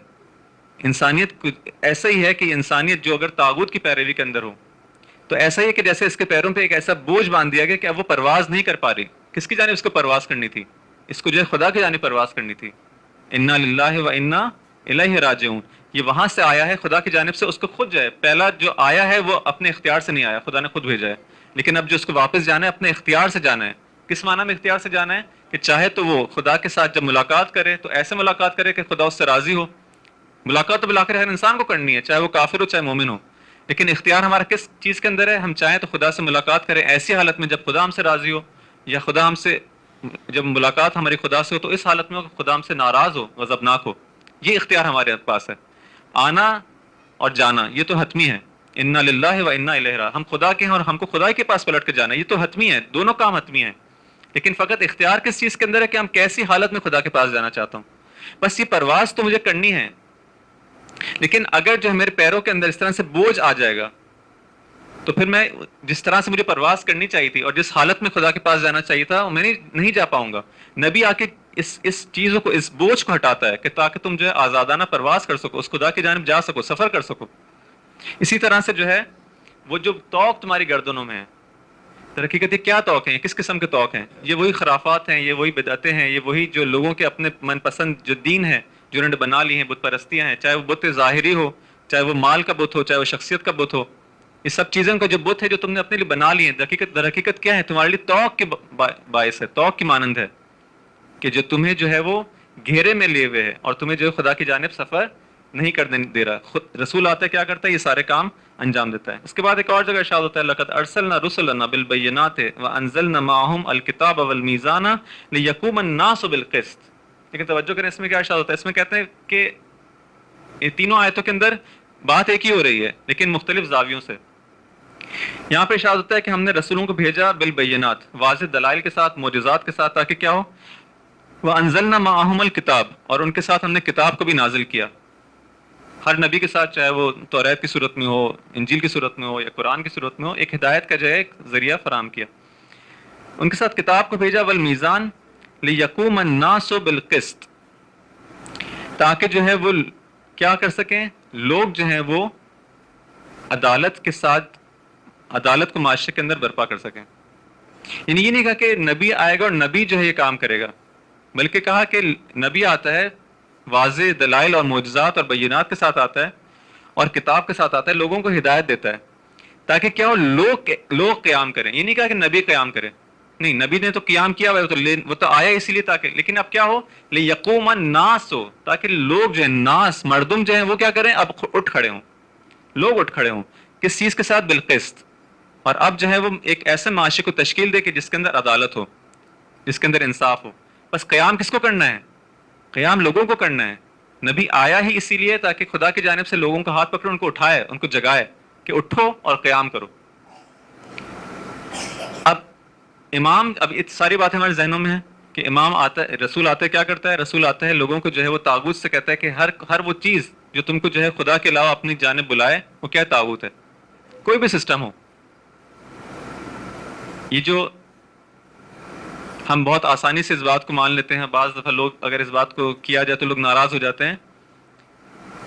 انسانیت ایسا ہی ہے کہ انسانیت جو اگر طاغوت کی پیروی کے اندر ہو تو ایسا ہی ہے کہ جیسے اس کے پیروں پہ ایک ایسا بوجھ باندھ دیا گیا کہ اب وہ پرواز نہیں کر پا رہی۔ کس کی جانب اس کو پرواز کرنی تھی؟ اس کو جو ہے خدا کی جانب پرواز کرنی تھی۔ انا للہ و انا الیہ راجعون، یہ وہاں سے آیا ہے خدا کی جانب سے، اس کو خود جو ہے پہلا جو آیا ہے وہ اپنے اختیار سے نہیں آیا، خدا نے خود بھیجا ہے، لیکن اب جو اس کو واپس جانا ہے اپنے اختیار سے جانا ہے۔ کس معنی میں اختیار سے جانا ہے؟ کہ چاہے تو وہ خدا کے ساتھ جب ملاقات کرے تو ایسے ملاقات کرے کہ خدا اس سے راضی ہو۔ ملاقات تو بلاخر ہر انسان کو کرنی ہے، چاہے وہ کافر ہو چاہے مومن ہو، لیکن اختیار ہمارا کس چیز کے اندر ہے؟ ہم چاہیں تو خدا سے ملاقات کریں ایسی حالت میں جب خدا ہم سے راضی ہو، یا خدا ہم سے جب ملاقات ہماری خدا سے ہو تو اس حالت میں خدا ہم سے ناراض ہو، غضبناک ہو۔ یہ اختیار ہمارے پاس ہے۔ آنا اور جانا یہ تو حتمی ہے، انا للہ و انا الیہ راجعون، ہم خدا کے ہیں اور ہم کو خدا کے پاس پلٹ کے جانا ہے، یہ تو حتمی ہے، دونوں کام حتمی ہیں۔ لیکن فقط اختیار کس چیز کے اندر ہے کہ ہم کیسی حالت میں خدا کے پاس جانا چاہتا ہوں۔ بس یہ پرواز تو مجھے کرنی ہے، لیکن اگر جو ہے میرے پیروں کے اندر اس طرح سے بوجھ آ جائے گا تو پھر میں جس طرح سے مجھے پرواز کرنی چاہیے تھی اور جس حالت میں خدا کے پاس جانا چاہیے تھا میں نہیں جا پاؤں گا. نبی آ کے اس چیزوں کو، اس بوجھ کو ہٹاتا ہے کہ تاکہ تم جو ہے آزادانہ پرواز کر سکو، اس خدا کی جانب جا سکو، سفر کر سکو. اسی طرح سے جو ہے وہ جو توق تمہاری گردنوں میں ہے، ترقی کہتی ہے کیا توق ہیں، کس قسم کے توق ہیں؟ یہ وہی خرافات ہیں، یہ وہی بدعتیں ہیں، یہ وہی جو لوگوں کے اپنے من پسند جو دین ہے جو انہوں نے بنا لی ہیں، بت پرستیاں ہیں، چاہے وہ بت ظاہری ہو، چاہے وہ مال کا بت ہو، چاہے وہ شخصیت کا بت ہو. یہ سب چیزوں کا جو بت ہے جو تم نے اپنے لیے بنا لی ہیں، در حقیقت کیا ہے؟ تمہارے لیے توق کے باعث ہے، توق کی مانند ہے کہ جو تمہیں جو ہے وہ گھیرے میں لیے ہوئے ہے اور تمہیں جو ہے خدا کی جانب سفر نہیں کرنے دے رہا. خود رسول آتا ہے کیا کرتا ہے؟ یہ سارے کام انجام دیتا ہے. اس کے بعد ایک اور جگہ ارشاد ہوتا ہے لقد ارسلنا رسلنا بالبینات وانزلنا معهم الکتاب والمیزان لیقوم الناس بالقسط. لیکن توجہ کریں اس میں کیا ارشاد ہوتا ہے؟ اس میں کہتے ہیں کہ یہ تینوں آیتوں کے اندر بات ایک ہی ہو رہی ہے لیکن مختلف زاویوں سے. یہاں پہ ارشاد ہوتا ہے کہ ہم نے رسولوں کو بھیجا بالبینات، واضح دلائل کے ساتھ، معجزات کے ساتھ، تاکہ کیا ہو؟ وانزلنا معهم الکتاب، اور ان کے ساتھ ہم نے کتاب کو بھی نازل کیا. ہر نبی کے ساتھ چاہے وہ توریت کی صورت میں ہو، انجیل کی صورت میں ہو یا قرآن کی صورت میں ہو، ایک ہدایت کا جو ہے ایک ذریعہ فراہم کیا. ان کے ساتھ کتاب کو بھیجا والمیزان لیقوم الناس بالقسط، تاکہ جو ہے وہ کیا کر سکیں؟ لوگ جو ہیں وہ عدالت کے ساتھ، عدالت کو معاشرے کے اندر برپا کر سکیں. یعنی یہ نہیں کہا کہ نبی آئے گا اور نبی جو ہے یہ کام کرے گا، بلکہ کہا کہ نبی آتا ہے واضح دلائل اور معجزات اور بینات کے ساتھ آتا ہے اور کتاب کے ساتھ آتا ہے، لوگوں کو ہدایت دیتا ہے تاکہ کیا ہو؟ لوگ قیام کریں. یہ نہیں کہا کہ نبی قیام کرے، نہیں، نبی نے تو قیام کیا ہوا ہے، وہ تو آیا اسی لیے تاکہ، لیکن اب کیا ہو؟ لیقوم الناس ہو، تاکہ لوگ جو ہیں، ناس مردم جو ہیں وہ کیا کریں؟ اب اٹھ کھڑے ہوں، لوگ اٹھ کھڑے ہوں. کس چیز کے ساتھ؟ بالقسط. اور اب جو ہے وہ ایک ایسے معاشرے کو تشکیل دے کہ جس کے اندر عدالت ہو، جس کے اندر انصاف ہو. بس قیام کس کو کرنا ہے؟ قیام لوگوں کو کرنا ہے. نبی آیا ہی اسی لیے تاکہ خدا کی جانب سے لوگوں کا ہاتھ پکڑے، ان کو اٹھائے، ان کو جگائے کہ اٹھو اور قیام کرو. اب امام، اب یہ ساری باتیں ہمارے ذہنوں میں ہیں کہ امام آتا ہے، رسول آتا ہے، کیا کرتا ہے؟ رسول آتا ہے لوگوں کو جو ہے وہ طاغوت سے کہتا ہے کہ ہر وہ چیز جو تم کو جو ہے خدا کے علاوہ اپنی جانب بلائے وہ کیا طاغوت ہے. کوئی بھی سسٹم ہو. یہ جو ہم بہت آسانی سے اس بات کو مان لیتے ہیں، بعض دفعہ لوگ اگر اس بات کو کیا جائے تو لوگ ناراض ہو جاتے ہیں.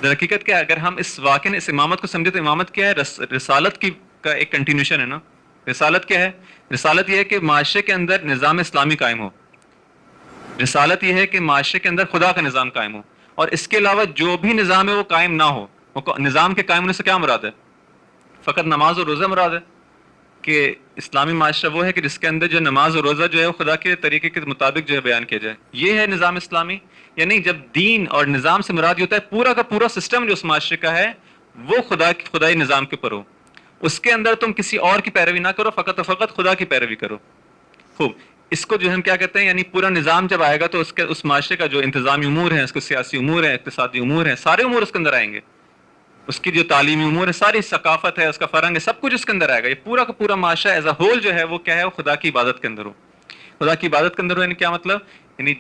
در حقیقت کیا ہے؟ اگر ہم اس واقعے اس امامت کو سمجھے تو امامت کیا ہے؟ رسالت کی کا ایک کنٹینیوشن ہے نا. رسالت کیا ہے؟ رسالت یہ ہے کہ معاشرے کے اندر نظام اسلامی قائم ہو. رسالت یہ ہے کہ معاشرے کے اندر خدا کا نظام قائم ہو، اور اس کے علاوہ جو بھی نظام ہے وہ قائم نہ ہو. نظام کے قائم ہونے سے کیا مراد ہے؟ فقط نماز اور روزہ مراد ہے کہ اسلامی معاشرہ وہ ہے کہ جس کے اندر جو نماز اور روزہ جو ہے وہ خدا کے طریقے کے مطابق جو ہے بیان کیا جائے. یہ ہے نظام اسلامی. یا نہیں، جب دین اور نظام سے مراد یہ ہوتا ہے پورا کا پورا سسٹم جو اس معاشرے کا ہے وہ خدائی نظام کے اوپر ہو، اس کے اندر تم کسی اور کی پیروی نہ کرو، فقط و فقط خدا کی پیروی کرو. خوب، اس کو جو ہم کیا کہتے ہیں؟ یعنی پورا نظام جب آئے گا تو اس معاشرے کا جو انتظامی امور ہیں، اس کے سیاسی امور ہیں، اقتصادی امور ہیں، سارے امور اس کے اندر آئیں گے. اس کی جو تعلیمی امور ہے، ساری ثقافت ہے، اس کا فرہنگ ہے، سب کچھ اس کے اندر آئے گا. یہ پورا کا پورا معاشرہ ایز اے ہول جو ہے وہ کیا ہے؟ وہ خدا کی عبادت کے اندر ہو. خدا کی عبادت کے اندر ہو یعنی کیا مطلب؟ یعنی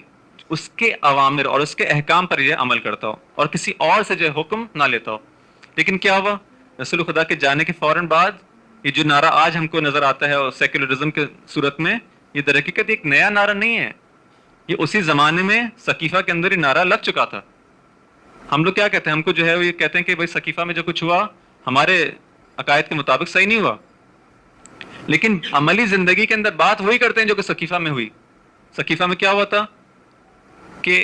اس کے اوامر اور اس کے احکام پر یہ عمل کرتا ہو اور کسی اور سے جو ہے حکم نہ لیتا ہو. لیکن کیا ہوا؟ رسول خدا کے جانے کے فوراً بعد یہ جو نعرہ آج ہم کو نظر آتا ہے اور سیکولرزم کے صورت میں، یہ در حقیقت ایک نیا نعرہ نہیں ہے. یہ اسی زمانے میں سقیفہ کے اندر یہ نعرہ لگ چکا تھا. ہم لوگ کیا کہتے ہیں؟ ہم کو جو ہے وہ یہ کہتے ہیں کہ بھائی سقیفہ میں جو کچھ ہوا ہمارے عقائد کے مطابق صحیح نہیں ہوا، لیکن عملی زندگی کے اندر بات وہی کرتے ہیں جو کہ سقیفہ میں ہوئی. سقیفہ میں کیا ہوا تھا کہ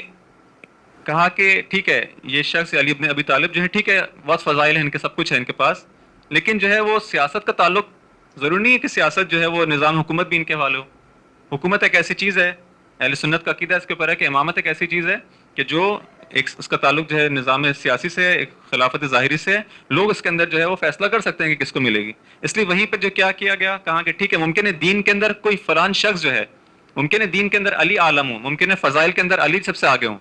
کہا کہ ٹھیک ہے یہ شخص علی ابن ابی طالب جو ہے ٹھیک ہے بہت فضائل ہیں، ان کے سب کچھ ہے ان کے پاس، لیکن جو ہے وہ سیاست کا تعلق ضروری نہیں ہے کہ سیاست جو ہے وہ نظام حکومت بھی ان کے حوالے ہو. حکومت ایک ایسی چیز ہے، اہل سنت کا عقیدہ اس کے اوپر ہے کہ امامت ایک ایسی چیز ہے کہ جو ایک اس کا تعلق جو ہے نظام سیاسی سے ہے، ایک خلافت ظاہری سے ہے. لوگ اس کے اندر جو ہے وہ فیصلہ کر سکتے ہیں کہ کس کو ملے گی. اس لیے وہیں پہ جو کیا گیا، کہا کہ ٹھیک ہے ممکن ہے دین کے اندر کوئی فلان شخص جو ہے، ممکن ہے دین کے اندر علی عالم ہو، ممکن ہے فضائل کے اندر علی سب سے آگے ہوں،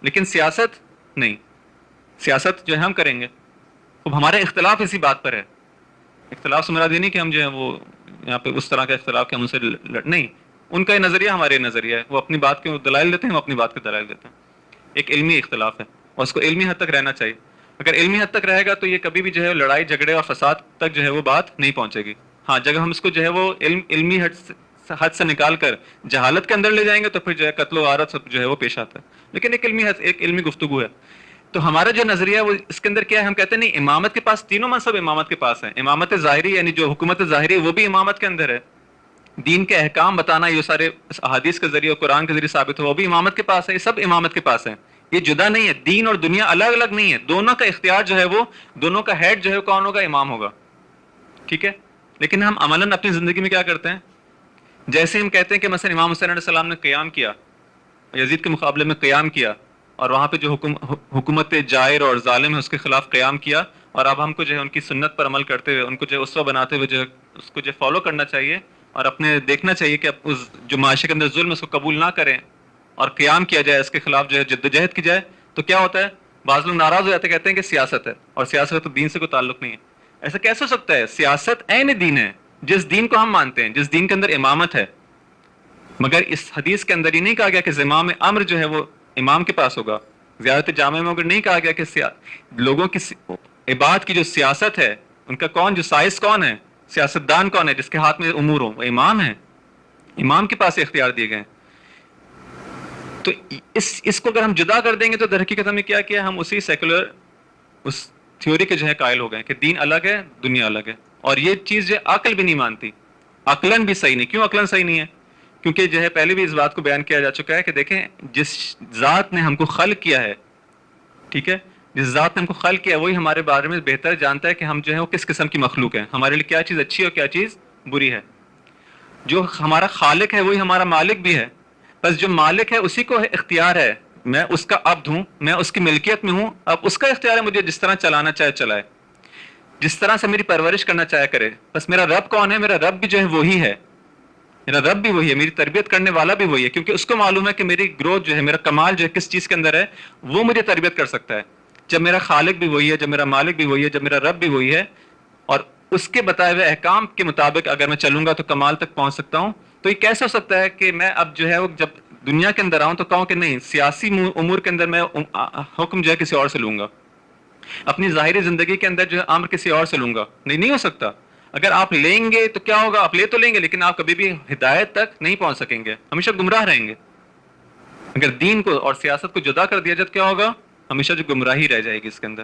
لیکن سیاست نہیں. سیاست جو ہے ہم کریں گے. اب ہمارا اختلاف اسی بات پر ہے. اختلاف سے مراد یہ نہیں کہ ہم جو ہے وہ یہاں پہ اس طرح کا اختلاف کہ ہم ان سے نہیں، ان کا یہ نظریہ ہمارے نظریہ ہے، وہ اپنی بات کے دلائل دیتے ہیں، ہم اپنی بات کے دلائل دیتے ہیں. ایک علمی اختلاف ہے اور اس کو علمی حد تک رہنا چاہیے. اگر علمی حد تک رہے گا تو یہ کبھی بھی جو ہے لڑائی جھگڑے اور فساد تک جو ہے وہ بات نہیں پہنچے گی. ہاں جب ہم اس کو جو ہے وہ علمی حد سے نکال کر جہالت کے اندر لے جائیں گے تو پھر جو ہے قتل و غارت سب جو ہے وہ پیش آتا ہے. لیکن ایک علمی گفتگو ہے. تو ہمارا جو نظریہ ہے وہ اس کے اندر کیا ہے, ہم کہتے ہیں نہیں امامت کے پاس تینوں منصب امامت کے پاس ہیں. امامت ظاہری یعنی جو حکومت ظاہری ہے وہ بھی امامت کے اندر ہے. دین کے احکام بتانا یہ سارے احادیث کے ذریعے اور قرآن کے ذریعے ثابت ہو وہ بھی امامت کے پاس ہے. یہ سب امامت کے پاس ہے. یہ جدا نہیں ہے. دین اور دنیا الگ الگ نہیں ہے. دونوں کا اختیار جو ہے وہ دونوں کا ہیڈ جو ہے کون ہوگا, امام ہوگا. ٹھیک ہے. لیکن ہم عملاً اپنی زندگی میں کیا کرتے ہیں, جیسے ہم کہتے ہیں کہ مثلا امام حسین علیہ السلام نے قیام کیا, یزید کے مقابلے میں قیام کیا, اور وہاں پہ جو حکومت جائر اور ظالم ہے اس کے خلاف قیام کیا, اور اب ہم کو جو ہے ان کی سنت پر عمل کرتے ہوئے ان کو جو اسوہ بناتے ہوئے جو اس کو جو فالو کرنا چاہیے, اور اپنے دیکھنا چاہیے کہ اس جو معاشرے کے اندر ظلم اس کو قبول نہ کریں اور قیام کیا جائے, اس کے خلاف جو ہے جدوجہد کی جائے. تو کیا ہوتا ہے, بعض لوگ ناراض ہو جاتے ہیں, کہتے ہیں کہ سیاست ہے, اور سیاست کا تو دین سے کوئی تعلق نہیں ہے. ایسا کیسے ہو سکتا ہے؟ سیاست عین دین ہے, جس دین کو ہم مانتے ہیں, جس دین کے اندر امامت ہے. مگر اس حدیث کے اندر یہ نہیں کہا گیا کہ زمام امر جو ہے وہ امام کے پاس ہوگا. زیارت جامع میں اگر نہیں کہا گیا کہ لوگوں کی عبادت کی جو سیاست ہے ان کا کون, جو سائز کون ہے, سیاستدان کون ہے جس کے ہاتھ میں امور ہوں, وہ امام ہے. امام کے پاس اختیار دیے گئے. تو اس کو اگر ہم جدا کر دیں گے تو در حقیقت ہمیں کیا کیا, ہم اسی سیکولر اس تھیوری کے جو ہے قائل ہو گئے کہ دین الگ ہے دنیا الگ ہے. اور یہ چیز جو عقل بھی نہیں مانتی, عقلاً بھی صحیح نہیں. کیوں عقلاً صحیح نہیں ہے؟ کیونکہ جو ہے پہلے بھی اس بات کو بیان کیا جا چکا ہے کہ دیکھیں جس ذات نے ہم کو خلق کیا ہے, ٹھیک ہے, جس ذات نے ہم کو خلق کیا ہے وہی ہمارے بارے میں بہتر جانتا ہے کہ ہم جو ہے وہ کس قسم کی مخلوق ہیں, ہمارے لیے کیا چیز اچھی ہے اور کیا چیز بری ہے. جو ہمارا خالق ہے وہی ہمارا مالک بھی ہے. بس جو مالک ہے اسی کو اختیار ہے, میں اس کا عبد ہوں, میں اس کی ملکیت میں ہوں. اب اس کا اختیار ہے مجھے جس طرح چلانا چاہے چلائے, جس طرح سے میری پرورش کرنا چاہے کرے. بس میرا رب کون ہے؟ میرا رب بھی جو ہے وہی ہے, میرا رب بھی وہی ہے, میری تربیت کرنے والا بھی وہی ہے. کیونکہ اس کو معلوم ہے کہ میری گروتھ جو ہے, میرا کمال جو ہے کس چیز کے اندر ہے, وہ مجھے تربیت کر سکتا ہے. جب میرا خالق بھی وہی ہے, جب میرا مالک بھی وہی ہے, جب میرا رب بھی وہی ہے, اور اس کے بتائے ہوئے احکام کے مطابق اگر میں چلوں گا تو کمال تک پہنچ سکتا ہوں. تو یہ کیسے ہو سکتا ہے کہ میں اب جو ہے وہ جب دنیا کے اندر آؤں تو کہوں کہ نہیں سیاسی امور کے اندر میں حکم جو ہے کسی اور سے لوں گا, اپنی ظاہری زندگی کے اندر جو ہے امر کسی اور سے لوں گا؟ نہیں ہو سکتا. اگر آپ لیں گے تو کیا ہوگا, آپ لے تو لیں گے لیکن آپ کبھی بھی ہدایت تک نہیں پہنچ سکیں گے, ہمیشہ گمراہ رہیں گے. اگر دین کو اور سیاست کو جدا کر دیا جائے تو کیا ہوگا, ہمیشہ جو گمراہی رہ جائے گی اس کے اندر.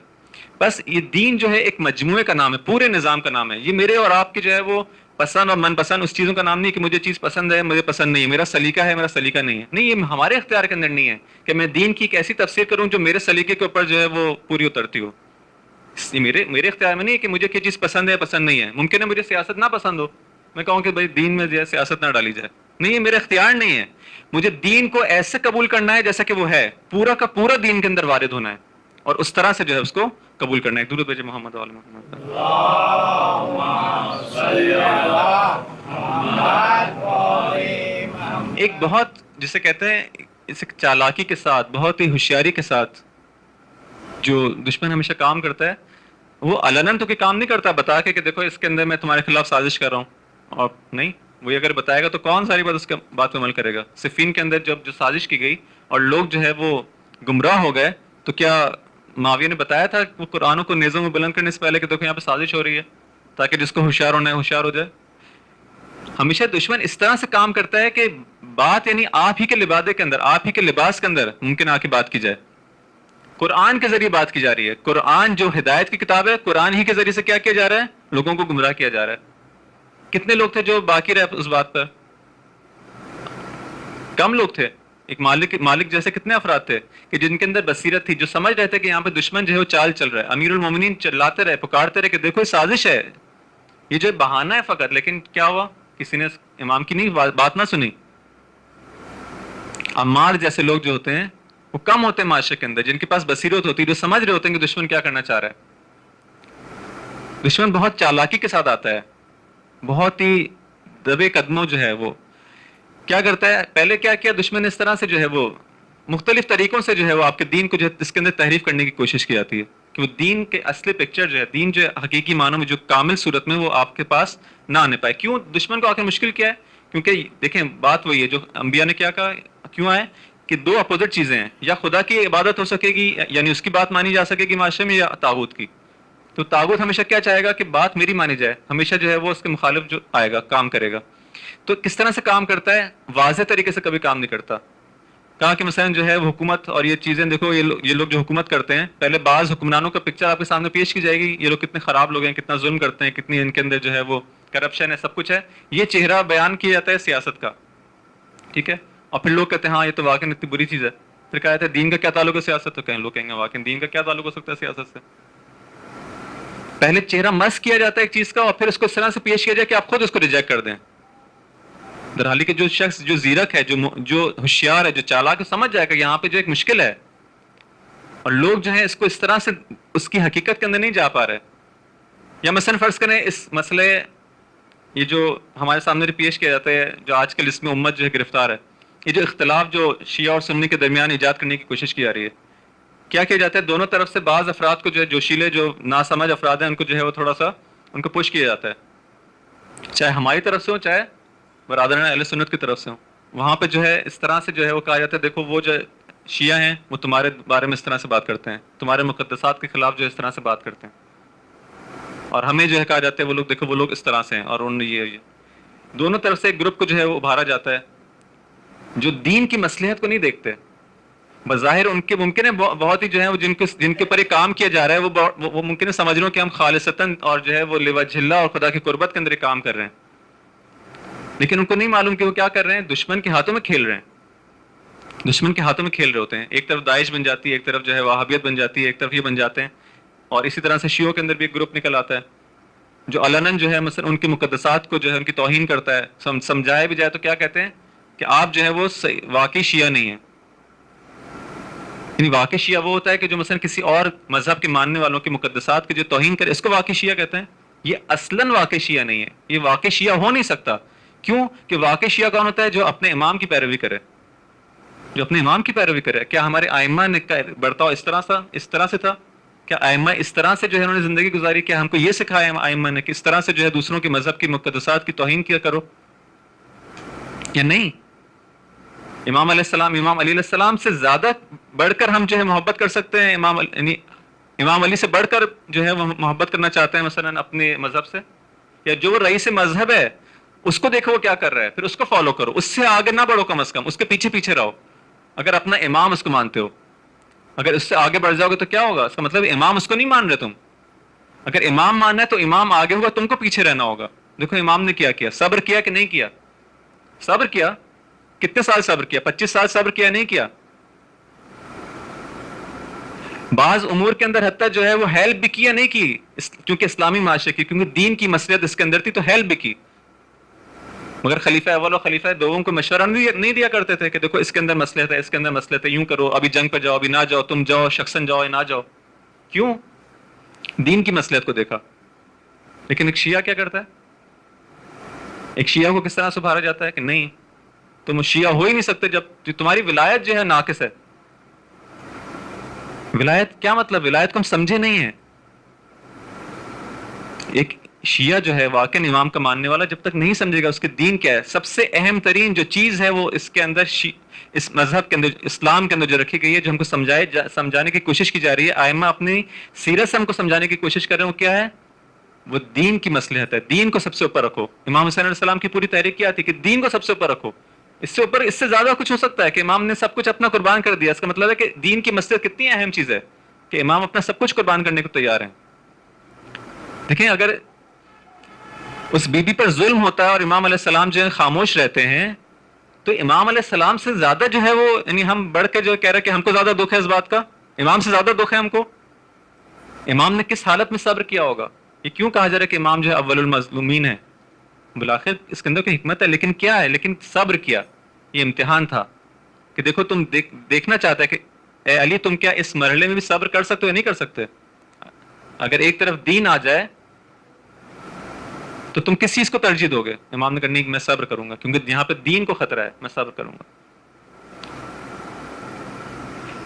بس یہ دین جو ہے ایک مجموعے کا نام ہے, پورے نظام کا نام ہے. یہ میرے اور آپ کی جو ہے وہ پسند اور من پسند اس چیزوں کا نام نہیں کہ مجھے چیز پسند ہے مجھے پسند نہیں ہے, میرا سلیقہ ہے میرا سلیقہ نہیں ہے. نہیں, یہ ہمارے اختیار کے اندر نہیں ہے کہ میں دین کی ایک ایسی تفسیر کروں جو میرے سلیقے کے اوپر جو ہے وہ پوری اترتی ہو. میرے اختیار میں نہیں ہے کہ مجھے کیا چیز پسند ہے پسند نہیں ہے. ممکن ہے مجھے سیاست نہ پسند ہو, میں کہوں کہ بھائی دین میں جو ہے سیاست نہ ڈالی جائے. نہیں, یہ میرا اختیار نہیں ہے. مجھے دین کو ایسے قبول کرنا ہے جیسا کہ وہ ہے, پورا کا پورا دین کے اندر وارد ہونا ہے, اور اس طرح سے جو ہے اس کو قبول کرنا ہے. درود بھیجے محمد وعلی محمد. ایک بہت جسے کہتے ہیں اس چالاکی کے ساتھ, بہت ہی ہوشیاری کے ساتھ جو دشمن ہمیشہ کام کرتا ہے, وہ علناً تو کوئی کام نہیں کرتا بتا کے کہ دیکھو اس کے اندر میں تمہارے خلاف سازش کر رہا ہوں, اور نہیں, وہی اگر بتائے گا تو کون ساری بات اس کے بات پہ عمل کرے گا. صفین کے اندر جب جو سازش کی گئی اور لوگ جو ہے وہ گمراہ ہو گئے, تو کیا معاویہ نے بتایا تھا وہ قرآنوں کو نیزوں میں بلند کرنے سے پہلے کہ دیکھو یہاں پہ سازش ہو رہی ہے, تاکہ جس کو ہوشیار ہونا ہے ہوشیار ہو جائے. ہمیشہ دشمن اس طرح سے کام کرتا ہے کہ بات یعنی آپ ہی کے لبادے کے اندر, آپ ہی کے لباس کے اندر ممکن آ کے بات کی جائے. قرآن کے ذریعے بات کی جا رہی ہے. قرآن جو ہدایت کی کتاب ہے, قرآن ہی کے ذریعے سے کیا کیا جا رہا ہے, لوگوں کو گمراہ کیا جا رہا ہے. کتنے لوگ تھے جو باقی رہے اس بات پر؟ کم لوگ تھے. ایک مالک جیسے کتنے افراد تھے کہ جن کے اندر بصیرت تھی, جو سمجھ رہے تھے کہ یہاں پہ دشمن جو ہے وہ چال چل رہا ہے. امیر المومنین چلاتے رہے, پکارتے رہے کہ دیکھو یہ سازش ہے, یہ جو بہانہ ہے فقط. لیکن کیا ہوا, کسی نے امام کی نہیں بات نہ سنی. عمار جیسے لوگ جو ہوتے ہیں وہ کم ہوتے ہیں معاشرے کے اندر, جن کے پاس بصیرت ہوتی ہے, جو سمجھ رہے ہوتے ہیں کہ دشمن کیا کرنا چاہ رہا ہے. دشمن بہت چالاکی کے ساتھ آتا ہے, بہت ہی دبے قدموں جو ہے وہ کیا کرتا ہے. پہلے کیا کیا دشمن نے, اس طرح سے جو ہے وہ مختلف طریقوں سے جو ہے وہ آپ کے دین کو جو ہے اس کے اندر تحریف کرنے کی کوشش کی جاتی ہے کہ وہ دین کے اصلی پکچر جو ہے, دین جو ہے حقیقی معنوں میں جو کامل صورت میں, وہ آپ کے پاس نہ آنے پائے. کیوں دشمن کو آخر مشکل کیا ہے؟ کیونکہ دیکھیں بات وہی ہے جو انبیاء نے کیا کہا, کیوں آئے کہ دو اپوزٹ چیزیں ہیں، یا خدا کی عبادت ہو سکے گی یعنی اس کی بات مانی جا سکے گی معاشرے میں، یا طاغوت کی. تو طاغوت ہمیشہ کیا چاہے گا کہ بات میری مانی جائے، ہمیشہ جو ہے وہ اس کے مخالف جو آئے گا کام کرے گا. تو کس طرح سے کام کرتا ہے؟ واضح طریقے سے کبھی کام نہیں کرتا. کہا کہ مثلا جو ہے وہ حکومت اور یہ چیزیں دیکھو، یہ لوگ جو حکومت کرتے ہیں، پہلے بعض حکمرانوں کا پکچر آپ کے سامنے پیش کی جائے گی، یہ لوگ کتنے خراب لوگ ہیں، کتنا ظلم کرتے ہیں، کتنی ان کے اندر جو ہے وہ کرپشن ہے، سب کچھ ہے. یہ چہرہ بیان کیا جاتا ہے سیاست کا، ٹھیک ہے. اور پھر لوگ کہتے ہیں ہاں یہ تو واقعی اتنی بری چیز ہے. پھر کہا جاتا ہے دین کا کیا تعلق ہے سیاست؟ تو کہیں لوگ کہیں گے واقعی دین کا کیا تعلق ہو سکتا ہے سیاست سے. پہلے چہرہ مس کیا جاتا ہے ایک چیز کا، اور پھر اس کو اس طرح سے پیش کیا جائے کہ آپ خود اس کو ریجیکٹ کر دیں. درحالی کہ جو شخص جو زیرک ہے، جو ہوشیار ہے، جو چالاک ہے، سمجھ جائے گا یہاں پہ جو ایک مشکل ہے، اور لوگ جو ہیں اس کو اس طرح سے اس کی حقیقت کے اندر نہیں جا پا رہے. یا مثلا فرض کریں اس مسئلے یہ جو ہمارے سامنے پیش کیا جاتا ہے، جو آج کل اس میں امت جو ہے گرفتار ہے، یہ جو اختلاف جو شیعہ اور سنی کے درمیان ایجاد کرنے کی کوشش کی جا رہی ہے، کیا کیا جاتا ہے؟ دونوں طرف سے بعض افراد کو جو ہے جوشیلے جو ناسمجھ افراد ہیں ان کو جو ہے وہ تھوڑا سا ان کو پش کیا جاتا ہے، چاہے ہماری طرف سے ہو چاہے برادران اہل سنت کی طرف سے ہوں. وہاں پہ جو ہے اس طرح سے جو ہے وہ کہا جاتا ہے دیکھو وہ جو شیعہ ہیں وہ تمہارے بارے میں اس طرح سے بات کرتے ہیں، تمہارے مقدسات کے خلاف جو اس طرح سے بات کرتے ہیں، اور ہمیں جو ہے کہا جاتا ہے وہ لوگ دیکھو وہ لوگ اس طرح سے ہیں. اور ان یہ دونوں طرف سے ایک گروپ کو جو ہے وہ ابھارا جاتا ہے جو دین کی مصلحت کو نہیں دیکھتے. بظاہر ان کے ممکن ہے بہت ہی جو ہے وہ جن کے اوپر یہ کام کیا جا رہا ہے وہ ممکن ہے سمجھ رہے ہو کہ ہم خالصتاً اور جو ہے وہ لوجہ اللہ اور خدا کی قربت کے اندر یہ کام کر رہے ہیں، لیکن ان کو نہیں معلوم کہ وہ کیا کر رہے ہیں، دشمن کے ہاتھوں میں کھیل رہے ہیں، دشمن کے ہاتھوں میں کھیل رہے ہوتے ہیں. ایک طرف داعش بن جاتی ہے، ایک طرف جو ہے وہابیت بن جاتی ہے، ایک طرف یہ بن جاتے ہیں. اور اسی طرح سے شیعوں کے اندر بھی ایک گروپ نکل آتا ہے جو علناً جو ہے مثلا ان کی مقدسات کو جو ہے ان کی توہین کرتا ہے. سمجھایا بھی جائے تو کیا کہتے ہیں کہ آپ جو ہے وہ واقعی شیعہ نہیں ہیں. یعنی واقعی شیعہ وہ ہوتا ہے کہ جو مثلا کسی اور مذہب کے ماننے والوں کی مقدسات کی جو توہین کرے، اس کو واقعی شیعہ کہتے ہیں. یہ اصلاً واقعی شیعہ نہیں ہے، یہ واقعی شیعہ ہو نہیں سکتا. کیوں کہ واقعی شیعہ کون ہوتا ہے؟ جو اپنے امام کی پیروی کرے، جو اپنے امام کی پیروی کرے. کیا ہمارے ائمہ نے برتاؤ اس طرح سے تھا؟ کیا ائمہ اس طرح سے جو ہے انہوں نے زندگی گزاری؟ کیا ہم کو یہ سکھایا ائمہ نے کہ اس طرح سے جو ہے دوسروں کے مذہب کی مقدسات کی توہین کیا کرو؟ یا نہیں. امام علیہ السلام، امام علی علیہ السلام سے زیادہ بڑھ کر ہم جو ہے محبت کر سکتے ہیں؟ امام علی سے بڑھ کر جو ہے وہ محبت کرنا چاہتے ہیں مثلا اپنے مذہب سے؟ یا جو رئیس مذہب ہے اس کو دیکھو وہ کیا کر رہا ہے، پھر اس کو فالو کرو، اس سے آگے نہ بڑھو، کم از کم اس کے پیچھے پیچھے رہو. اگر اپنا امام اس کو مانتے ہو، اگر اس سے آگے بڑھ جاؤ گے تو کیا ہوگا؟ اس کا مطلب امام اس کو نہیں مان رہے تم. اگر امام ماننا ہے تو امام آگے ہوگا، تم کو پیچھے رہنا ہوگا. دیکھو امام نے کیا کیا، صبر کیا کہ نہیں کیا؟ صبر کیا. کتنے سال صبر کیا؟ 25 سال صبر کیا نہیں کیا؟ بعض امور کے اندر حتیٰ جو ہے وہ ہیلپ بھی کیا نہیں کی، کیونکہ اسلامی معاشرے کی، کیونکہ دین کی مصلحت اس کے اندر تھی تو ہیلپ بھی کی. مگر خلیفہ اول اور خلیفہ دوم کو مشورہ نہیں دیا کرتے تھے کہ دیکھو اس کے اندر مصلحت ہے، اس کے اندر مصلحت ہے، یوں کرو، ابھی جنگ پہ جاؤ، ابھی نہ جاؤ، تم جاؤ شخصاً جاؤ یا نہ جاؤ. کیوں؟ دین کی مصلحت کو دیکھا. لیکن ایک شیعہ کیا کرتا ہے؟ ایک شیعہ کو کس طرح سے ابھارا جاتا ہے کہ نہیں تم شیعہ ہو ہی نہیں سکتے جب تمہاری ولایت جو ہے ناقص ہے. ولایت کیا مطلب؟ ولایت کو ہم سمجھے نہیں ہیں. ایک شیعہ جو ہے واقعی امام کا ماننے والا جب تک نہیں سمجھے گا اس کے دین کیا ہے، سب سے اہم ترین جو چیز ہے وہ اس کے اندر اس مذہب کے اندر، اسلام کے اندر جو رکھی گئی ہے، جو ہم کو سمجھانے کی کوشش کی جا رہی ہے، ائمہ اپنی سیرت سے ہم کو سمجھانے کی کوشش کر رہے ہیں، وہ کیا ہے؟ وہ دین کی مصلحت ہے. دین کو سب سے اوپر رکھو. امام حسین علیہ السلام کی پوری تحریک کیا تھی کہ دین کو سب سے اوپر رکھو. اس سے اوپر اس سے زیادہ کچھ ہو سکتا ہے کہ امام نے سب کچھ اپنا قربان کر دیا؟ اس کا مطلب ہے کہ دین کی مصلحت کتنی اہم چیز ہے کہ امام اپنا سب کچھ قربان کرنے کو تیار ہیں. دیکھیں اگر اس بی بی پر ظلم ہوتا ہے اور امام علیہ السلام جو ہے خاموش رہتے ہیں تو امام علیہ السلام سے زیادہ جو ہے وہ یعنی ہم بڑھ کے جو کہہ رہے ہیں کہ ہم کو زیادہ دکھ ہے اس بات کا، امام سے زیادہ دکھ ہے ہم کو. امام نے کس حالت میں صبر کیا ہوگا؟ یہ کیوں کہا جا رہا ہے کہ امام جو ہے اول المظلومین ہے؟ بالآخر اس کے اندر کوئی حکمت ہے، لیکن کیا ہے؟ لیکن صبر کیا. یہ امتحان تھا کہ دیکھو تم دیکھنا چاہتا ہے کہ اے علی تم کیا اس مرحلے میں بھی صبر کر سکتے ہو یا نہیں کر سکتے؟ اگر ایک طرف دین آ جائے تو تم کس چیز کو ترجیح دو گے؟ امام نے کہا نہیں میں صبر کروں گا کیونکہ یہاں پہ دین کو خطرہ ہے، میں صبر کروں گا.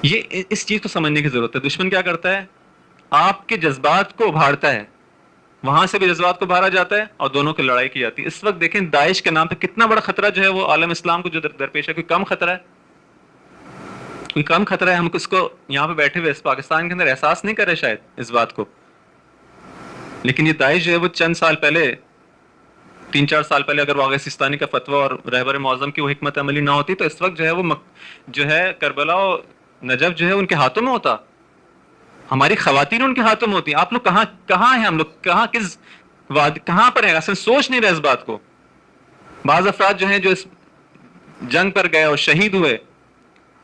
یہ اس چیز کو سمجھنے کی ضرورت ہے. دشمن کیا کرتا ہے؟ آپ کے جذبات کو ابھارتا ہے، وہاں سے بھی جذبات کو ابھارا جاتا ہے اور دونوں کی لڑائی کی جاتی ہے. اس وقت دیکھیں داعش کے نام پہ کتنا بڑا خطرہ جو ہے وہ عالم اسلام کو جو درپیش ہے، کوئی کم خطرہ ہے؟ کوئی کم خطرہ ہے؟ ہم اس کو یہاں پہ بیٹھے ہوئے اس پاکستان کے اندر احساس نہیں کرے شاید اس بات کو، لیکن یہ داعش جو ہے وہ چند سال پہلے 3-4 سال پہلے اگر واقعہ سستانی کا فتویٰ اور رہبر معظم کی وہ حکمت عملی نہ ہوتی تو اس وقت جو ہے وہ جو ہے کربلا و نجف جو ہے ان کے ہاتھوں میں ہوتا، ہماری خواتین ان کے ہاتھوں میں ہوتی. آپ لوگ کہاں ہیں؟ ہم لوگ کہاں پر ہیں؟ اصل سوچ نہیں رہے اس بات کو. بعض افراد جو ہیں جو اس جنگ پر گئے اور شہید ہوئے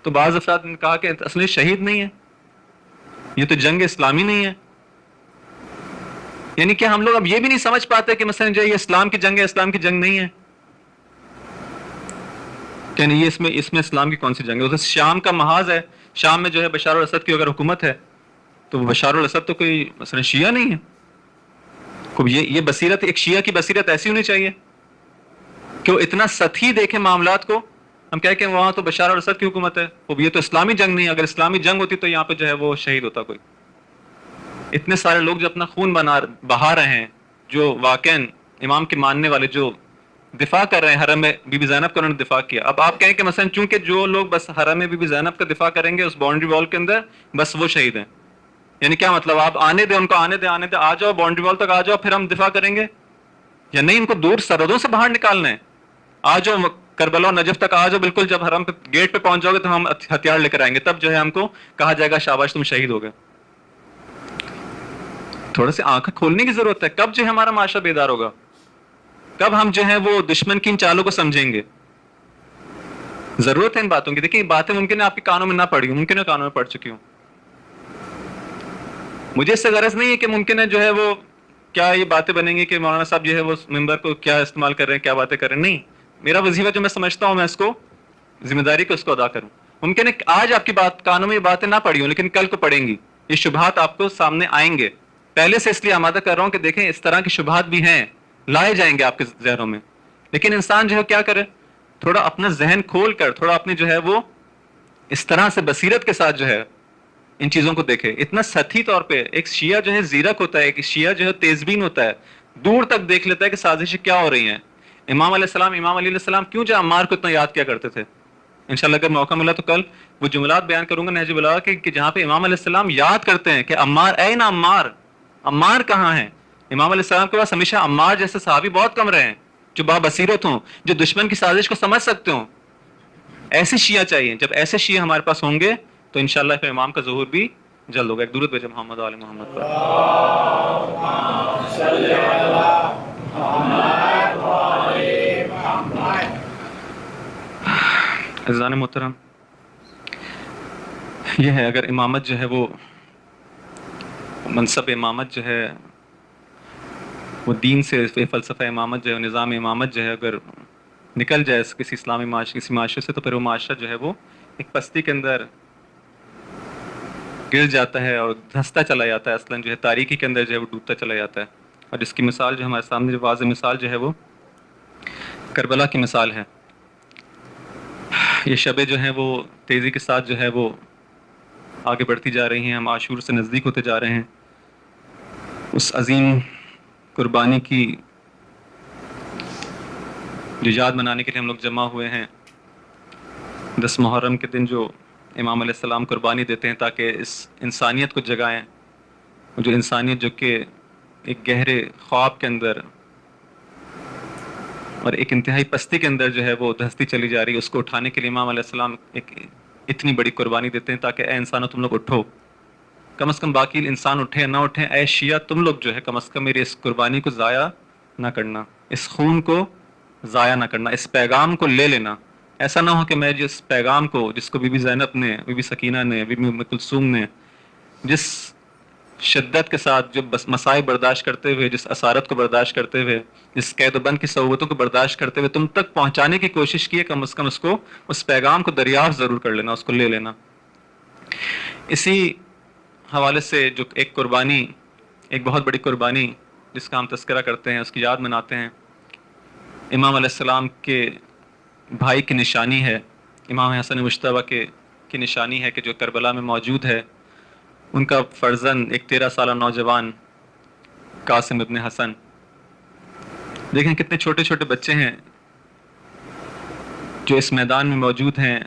تو بعض افراد نے کہا کہ اصل شہید نہیں ہے، یہ تو جنگ اسلامی نہیں ہے. یعنی کہ ہم لوگ اب یہ بھی نہیں سمجھ پاتے کہ مثلا جو یہ اسلام کی جنگ ہے، اسلام کی جنگ نہیں ہے. کہ نہیں، یہ اس میں اسلام کی کون سی جنگ ہے؟ ادھر شام کا محاذ ہے، شام میں جو ہے بشار الاسد کی اگر حکومت ہے تو بشار الاسد تو کوئی مثلا شیعہ نہیں ہے. یہ بصیرت، ایک شیعہ کی بصیرت ایسی ہونی چاہیے کہ وہ اتنا سطحی دیکھے معاملات کو. ہم کہیں کہ وہاں تو بشار الاسد کی حکومت ہے، یہ تو اسلامی جنگ نہیں ہے. اگر اسلامی جنگ ہوتی تو یہاں پہ جو ہے وہ شہید ہوتا کوئی. اتنے سارے لوگ جو اپنا خون بہا رہے ہیں، جو واقعا امام کے ماننے والے جو دفاع کر رہے ہیں حرم میں بی بی زینب کا انہوں نے دفاع کیا. اب آپ کہیں کہ مثلا چونکہ جو لوگ بس حرم میں بی بی زینب کا دفاع کریں گے اس باؤنڈری وال کے اندر بس وہ شہید ہیں. یعنی کیا مطلب؟ آپ آنے دیں ان کو، آنے دیں، آ جاؤ باؤنڈری وال تک آ جاؤ پھر ہم دفاع کریں گے؟ یا نہیں، ان کو دور سرحدوں سے باہر نکالنا ہے. آ جاؤ کربلا و نجف تک آ جاؤ، بالکل جب حرم پہ گیٹ پہ پہنچ جاؤ گے تو ہم ہتھیار لے کر آئیں گے، تب جو ہے ہم کو کہا جائے گا شاباش تم شہید ہو گئے. تھوڑا سی آنکھیں کھولنے کی ضرورت ہے. کب جو ہے ہمارا معاشرہ بیدار ہوگا؟ کب ہم جو ہے وہ دشمن کی ان چالوں کو سمجھیں گے؟ ضرورت ہے ان باتوں کی. دیکھیں یہ باتیں ممکن ہے آپ کے کانوں میں نہ پڑی ہوں، ممکن ہے کانوں میں پڑ چکی ہوں. مجھے اس سے غرض نہیں ہے کہ ممکن ہے جو ہے وہ کیا یہ باتیں بنیں گی کہ مولانا صاحب جو ہے وہ ممبر کو کیا استعمال کر رہے ہیں، کیا باتیں کر رہے ہیں. نہیں، میرا وظیفہ جو میں سمجھتا ہوں میں اس کو ذمہ داری کو اس کو ادا کروں. ممکن ہے آج آپ کی کانوں میں یہ باتیں نہ پڑی ہوں لیکن کل کو پڑیں گی. یہ شبہات آپ کو سامنے آئیں گے. پہلے سے اس لیے آمادہ کر رہا ہوں کہ دیکھیں اس طرح کے شبہات بھی ہیں، لائے جائیں گے آپ کے ذہنوں میں. لیکن انسان جو ہے کیا کرے، تھوڑا اپنا ذہن کھول کر، تھوڑا اپنی جو ہے وہ اس طرح سے بصیرت کے ساتھ جو ہے ان چیزوں کو دیکھے. اتنا سطحی طور پہ ایک شیعہ جو ہے زیرک ہوتا ہے، ایک شیعہ جو ہے تیزبین ہوتا ہے، دور تک دیکھ لیتا ہے کہ سازشیں کیا ہو رہی ہیں. امام علیہ السلام، امام علی علیہ السلام کیوں جو عمار کو اتنا یاد کیا کرتے تھے؟ انشاءاللہ اگر موقع ملا تو کل وہ جملات بیان کروں گا نہج البلاغہ کہ جہاں پہ امام علیہ السلام یاد کرتے ہیں کہ عمار، اے نا عمار، عمار کہاں ہے؟ امام علیہ السلام کے پاس ہمیشہ عمار جیسے صحابی بہت کم رہے ہیں جو بابصیرت ہوں، جو دشمن کی سازش کو سمجھ سکتے ہوں. ایسے شیعہ چاہیے. جب ایسے شیعہ ہمارے پاس ہوں گے تو انشاءاللہ پھر امام کا ظہور بھی جلد ہوگا. ایک درود بھیجیں محمد و آل محمد پر. عزیزان محترم، یہ ہے اگر امامت جو ہے وہ منصب امامت جو ہے وہ دین سے، فلسفہ امامت جو ہے، نظام امامت جو ہے اگر نکل جائے کسی اسلامی معاشرے، کسی معاشرے سے، تو پھر وہ معاشرہ جو ہے وہ ایک پستی کے اندر گر جاتا ہے اور دھستا چلا جاتا ہے. اصلاً جو ہے تاریکی کے اندر جو ہے وہ ڈوبتا چلا جاتا ہے. اور جس کی مثال جو ہمارے سامنے جو واضح مثال جو ہے وہ کربلا کی مثال ہے. یہ شبیں جو ہیں وہ تیزی کے ساتھ جو ہے وہ آگے بڑھتی جا رہی ہیں. ہم عاشور سے نزدیک ہوتے جا رہے ہیں. اس عظیم قربانی کی جو یاد منانے کے لیے ہم لوگ جمع ہوئے ہیں. 10 محرم کے دن جو امام علیہ السلام قربانی دیتے ہیں تاکہ اس انسانیت کو جگائیں، جو انسانیت جو کہ ایک گہرے خواب کے اندر اور ایک انتہائی پستی کے اندر جو ہے وہ دھستی چلی جا رہی ہے، اس کو اٹھانے کے لیے امام علیہ السلام ایک اتنی بڑی قربانی دیتے ہیں تاکہ اے انسانوں تم لوگ اٹھو. کم از کم باقی انسان اٹھیں نہ اٹھیں، اے شیعہ تم لوگ جو ہے کم از کم میری اس قربانی کو ضائع نہ کرنا، اس خون کو ضائع نہ کرنا، اس پیغام کو لے لینا. ایسا نہ ہو کہ میں جس پیغام کو، جس کو بی بی زینب نے، بی بی سکینہ نے، بی بی ام کلثوم نے جس شدت کے ساتھ جو مسائب برداشت کرتے ہوئے، جس اسارت کو برداشت کرتے ہوئے، جس قید و بند کی صعوبتوں کو برداشت کرتے ہوئے تم تک پہنچانے کی کوشش کی ہے، کم از کم اس کو، اس پیغام کو دریافت ضرور کر لینا، اس کو لے لینا. اسی حوالے سے جو ایک قربانی، ایک بہت بڑی قربانی جس کا ہم تذکرہ کرتے ہیں، اس کی یاد مناتے ہیں، امام علیہ السلام کے بھائی کی نشانی ہے، امام حسن مجتبیٰ کی نشانی ہے کہ جو کربلا میں موجود ہے. ان کا فرزند ایک 13 سالہ نوجوان قاسم ابن حسن. دیکھیں کتنے چھوٹے چھوٹے بچے ہیں جو اس میدان میں موجود ہیں،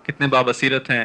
کتنے بابصیرت ہیں.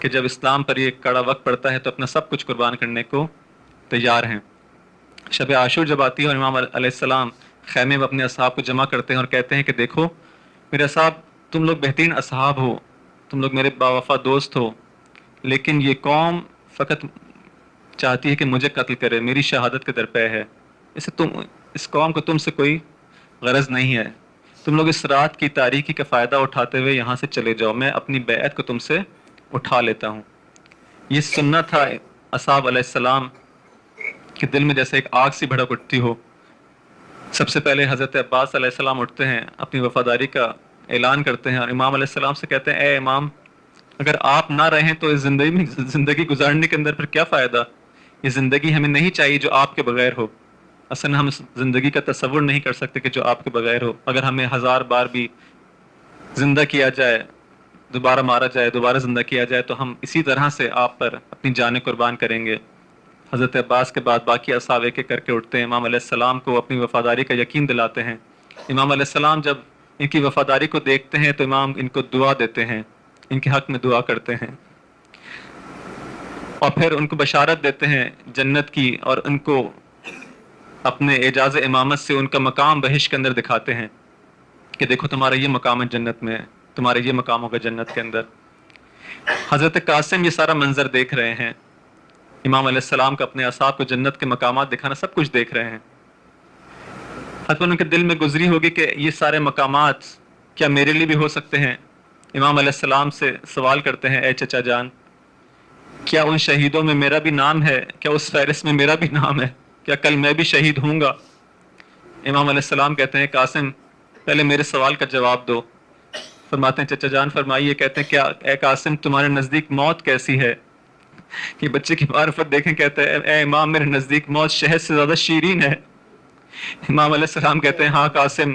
کہ جب اسلام پر یہ کڑا وقت پڑتا ہے تو اپنا سب کچھ قربان کرنے کو تیار ہیں۔ شب عاشور جب آتی ہے اور امام علیہ السلام خیمے میں اپنے اصحاب کو جمع کرتے ہیں اور کہتے ہیں کہ دیکھو میرے اصحاب، تم لوگ بہترین اصحاب ہو، تم لوگ میرے باوفا دوست ہو، لیکن یہ قوم فقط چاہتی ہے کہ مجھے قتل کرے، میری شہادت کے درپے ہے، اس قوم کو تم سے کوئی غرض نہیں ہے، تم لوگ اس رات کی تاریکی کا فائدہ اٹھاتے ہوئے یہاں سے چلے جاؤ، میں اپنی بیعت کو تم سے اٹھا لیتا ہوں۔ یہ سننا تھا اصحاب علیہ السلام کہ دل میں جیسے ایک آگ سی بھڑک اٹھتی ہو۔ سب سے پہلے حضرت عباس علیہ السلام اٹھتے ہیں، اپنی وفاداری کا اعلان کرتے ہیں اور امام علیہ السلام سے کہتے ہیں اے امام، اگر آپ نہ رہیں تو اس زندگی گزارنے کے اندر پھر کیا فائدہ؟ یہ زندگی ہمیں نہیں چاہیے جو آپ کے بغیر ہو۔ اصلا ہم اس زندگی کا تصور نہیں کر سکتے کہ جو آپ کے بغیر ہو۔ اگر ہمیں 1000 بار بھی زندہ کیا جائے، دوبارہ مارا جائے، دوبارہ زندہ کیا جائے، تو ہم اسی طرح سے آپ پر اپنی جانیں قربان کریں گے۔ حضرت عباس کے بعد باقی اصحاب ایک ایک کر کے اٹھتے ہیں، امام علیہ السلام کو اپنی وفاداری کا یقین دلاتے ہیں۔ امام علیہ السلام جب ان کی وفاداری کو دیکھتے ہیں تو امام ان کو دعا دیتے ہیں، ان کے حق میں دعا کرتے ہیں اور پھر ان کو بشارت دیتے ہیں جنت کی، اور ان کو اپنے اعجاز امامت سے ان کا مقام بہشت کے اندر دکھاتے ہیں کہ دیکھو تمہارا یہ مقام ہے جنت میں، تمہارا یہ مقام ہوگا جنت کے اندر۔ حضرت قاسم یہ سارا منظر دیکھ رہے ہیں، امام علیہ السلام کا اپنے اصحاب کو جنت کے مقامات دکھانا، سب کچھ دیکھ رہے ہیں۔ حتماً ان کے دل میں گزری ہوگی کہ یہ سارے مقامات کیا میرے لیے بھی ہو سکتے ہیں؟ امام علیہ السلام سے سوال کرتے ہیں اے چچا جان، کیا ان شہیدوں میں میرا بھی نام ہے؟ کیا اس فہرست میں میرا بھی نام ہے؟ کیا کل میں بھی شہید ہوں گا؟ امام علیہ السلام کہتے ہیں قاسم پہلے میرے سوال کا جواب دو۔ فرماتے ہیں چچا جان فرمائیے۔ کہتے ہیں کیا اے قاسم تمہارے نزدیک موت کیسی ہے؟ کہ بچے کی معرفت دیکھیں، کہتے ہیں اے امام میرے نزدیک موت شہد سے زیادہ شیرین ہے۔ امام علیہ السلام کہتے ہیں ہاں قاسم،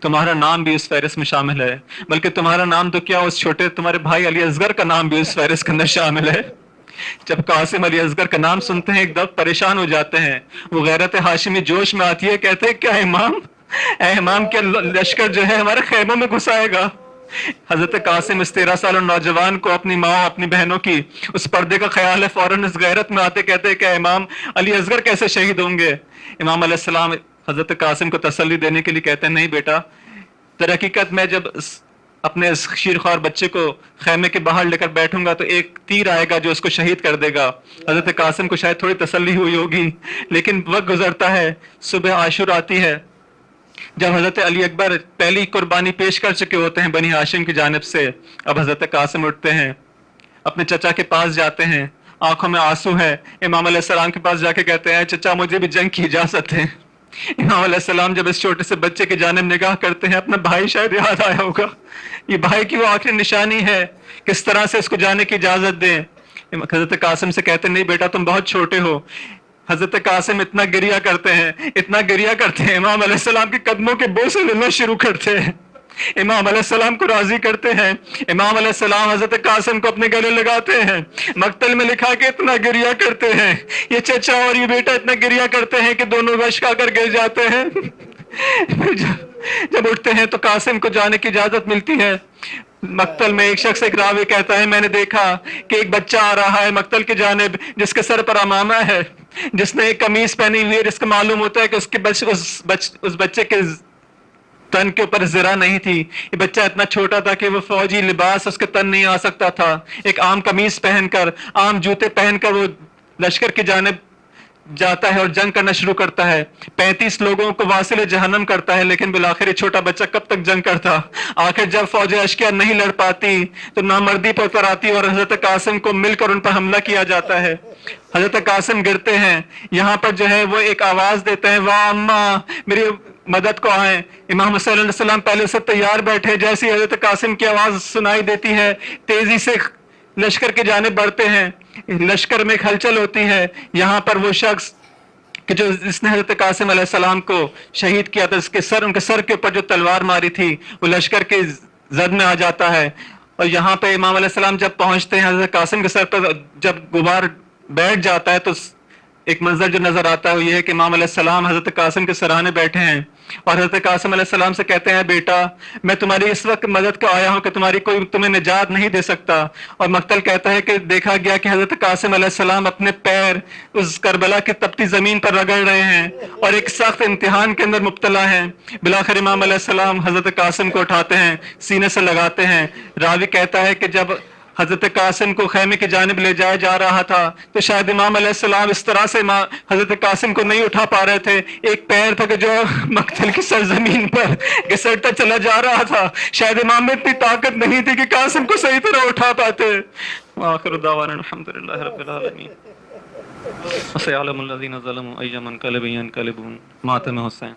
تمہارا نام بھی اس فہرست میں شامل ہے، بلکہ تمہارا نام تو کیا، اس چھوٹے تمہارے بھائی علی اصغر کا نام بھی اس فہرست کے اندر شامل ہے۔ جب قاسم علی اصغر کا نام سنتے ہیں ایک دم پریشان ہو جاتے ہیں، وہ غیرت ہاشمی جوش میں آتی ہے، کہتے ہیں کیا امام، اے امام کیا لشکر جو ہے ہمارے خیموں میں گھس آئے گا؟ حضرت قاسم اس 13 سالہ نوجوان کو اپنی ماں اپنی بہنوں کی اس پردے کا خیال ہے، فوراً اس غیرت میں آتے کہتے ہیں کہ امام علی اصغر کیسے شہید ہوں گے؟ امام علیہ السلام حضرت قاسم کو تسلی دینے کے لیے کہتے ہیں نہیں بیٹا، در حقیقت میں جب اپنے اس شیرخوار بچے کو خیمے کے باہر لے کر بیٹھوں گا تو ایک تیر آئے گا جو اس کو شہید کر دے گا۔ حضرت قاسم کو شاید تھوڑی تسلی ہوئی ہوگی، لیکن وقت گزرتا ہے، صبح عاشور آتی ہے، جب حضرت علی اکبر پہلی قربانی پیش کر چکے ہوتے ہیں بنی ہاشم کی جانب سے، اب حضرت قاسم اٹھتے ہیں، اپنے چچا کے پاس جاتے ہیں، آنکھوں میں آنسو ہے، امام علیہ السلام کے پاس جا کے کہتے ہیں چچا مجھے بھی جنگ کی اجازت ہے۔ امام علیہ السلام جب اس چھوٹے سے بچے کی جانب نگاہ کرتے ہیں، اپنا بھائی شاید یاد آیا ہوگا، یہ بھائی کی وہ آخری نشانی ہے، کس طرح سے اس کو جانے کی اجازت دیں۔ حضرت قاسم سے کہتے ہیں نہیں بیٹا تم بہت چھوٹے ہو۔ حضرت قاسم اتنا گریہ کرتے ہیں، اتنا گریہ کرتے ہیں، امام علیہ السلام کے قدموں کے بوسے لینا شروع کرتے ہیں، امام علیہ السلام کو راضی کرتے ہیں۔ امام علیہ السلام حضرت قاسم کو اپنے گلے لگاتے ہیں۔ مقتل میں لکھا کہ اتنا گریہ کرتے ہیں، یہ چچا اور یہ بیٹا اتنا گریہ کرتے ہیں کہ دونوں غش کھا کر گر جاتے ہیں۔ جب اٹھتے ہیں تو قاسم کو جانے کی اجازت ملتی ہے۔ مقتل میں ایک شخص ایک راوی کہتا ہے میں نے دیکھا کہ ایک بچہ آ رہا ہے مقتل کی جانب، جس کے سر پر عمامہ ہے، جس نے ایک قمیص پہنی ہوئی ہے، جس کا معلوم ہوتا ہے کہ اس بچے کے تن کے اوپر زرہ نہیں تھی۔ یہ بچہ اتنا چھوٹا تھا کہ وہ فوجی لباس اس کے تن نہیں آ سکتا تھا، ایک عام قمیص پہن کر، عام جوتے پہن کر وہ لشکر کی جانب جاتا ہے اور جنگ کرنا شروع کرتا ہے، 35 لوگوں کو واصل جہنم کرتا ہے، لیکن بالآخر یہ چھوٹا بچہ کب تک جنگ کرتا؟ آخر جب فوج اشکیا نہیں لڑ پاتی تو نامردی پر آتی اور حضرت قاسم کو مل کر ان پر حملہ کیا جاتا ہے۔ حضرت قاسم گرتے ہیں، یہاں پر جو ہے وہ ایک آواز دیتے ہیں واہ اماں میری مدد کو آئیں۔ امام حسین علیہ السلام پہلے سے تیار بیٹھے، جیسی حضرت قاسم کی آواز سنائی دیتی ہے تیزی سے لشکر کی جانب بڑھتے ہیں، لشکر میں ایک ہلچل ہوتی ہے۔ یہاں پر وہ شخص کہ جس نے حضرت قاسم علیہ السلام کو شہید کیا تھا، ان کے سر کے اوپر جو تلوار ماری تھی وہ لشکر کے زد میں آ جاتا ہے، اور یہاں پہ امام علیہ السلام جب پہنچتے ہیں حضرت قاسم کے سر پر جب غبار بیٹھ جاتا ہے تو ایک منظر جو نظر آتا ہے وہ یہ ہے کہ امام علیہ السلام حضرت قاسم کے سرانے بیٹھے ہیں اور حضرت قاسم علیہ السلام سے کہتے ہیں بیٹا میں تمہاری اس وقت مدد کو آیا ہوں کہ تمہاری کوئی تمہیں نجات نہیں دے سکتا. اور مقتل کہتا ہے کہ دیکھا گیا کہ حضرت قاسم علیہ السلام اپنے پیر اس کربلا کی تپتی زمین پر رگڑ رہے ہیں اور ایک سخت امتحان کے اندر مبتلا ہیں. بالآخر امام علیہ السلام حضرت قاسم کو اٹھاتے ہیں, سینے سے لگاتے ہیں. راوی کہتا ہے کہ جب حضرت قاسم کو خیمے کی جانب لے جایا جا رہا تھا تو شاید امام علیہ السلام اس طرح سے حضرت قاسم کو نہیں اٹھا پا رہے تھے, ایک پیر تھا کہ جو مقتل کی سرزمین پر گھسٹتا چلا جا رہا تھا. شاید امام میں اتنی طاقت نہیں تھی کہ قاسم کو صحیح طرح اٹھا پاتے. وآخر دعوانا الحمدللہ رب العالمین. وسيعلم الذين ظلموا أي منقلب ينقلبون. ماتم حسین.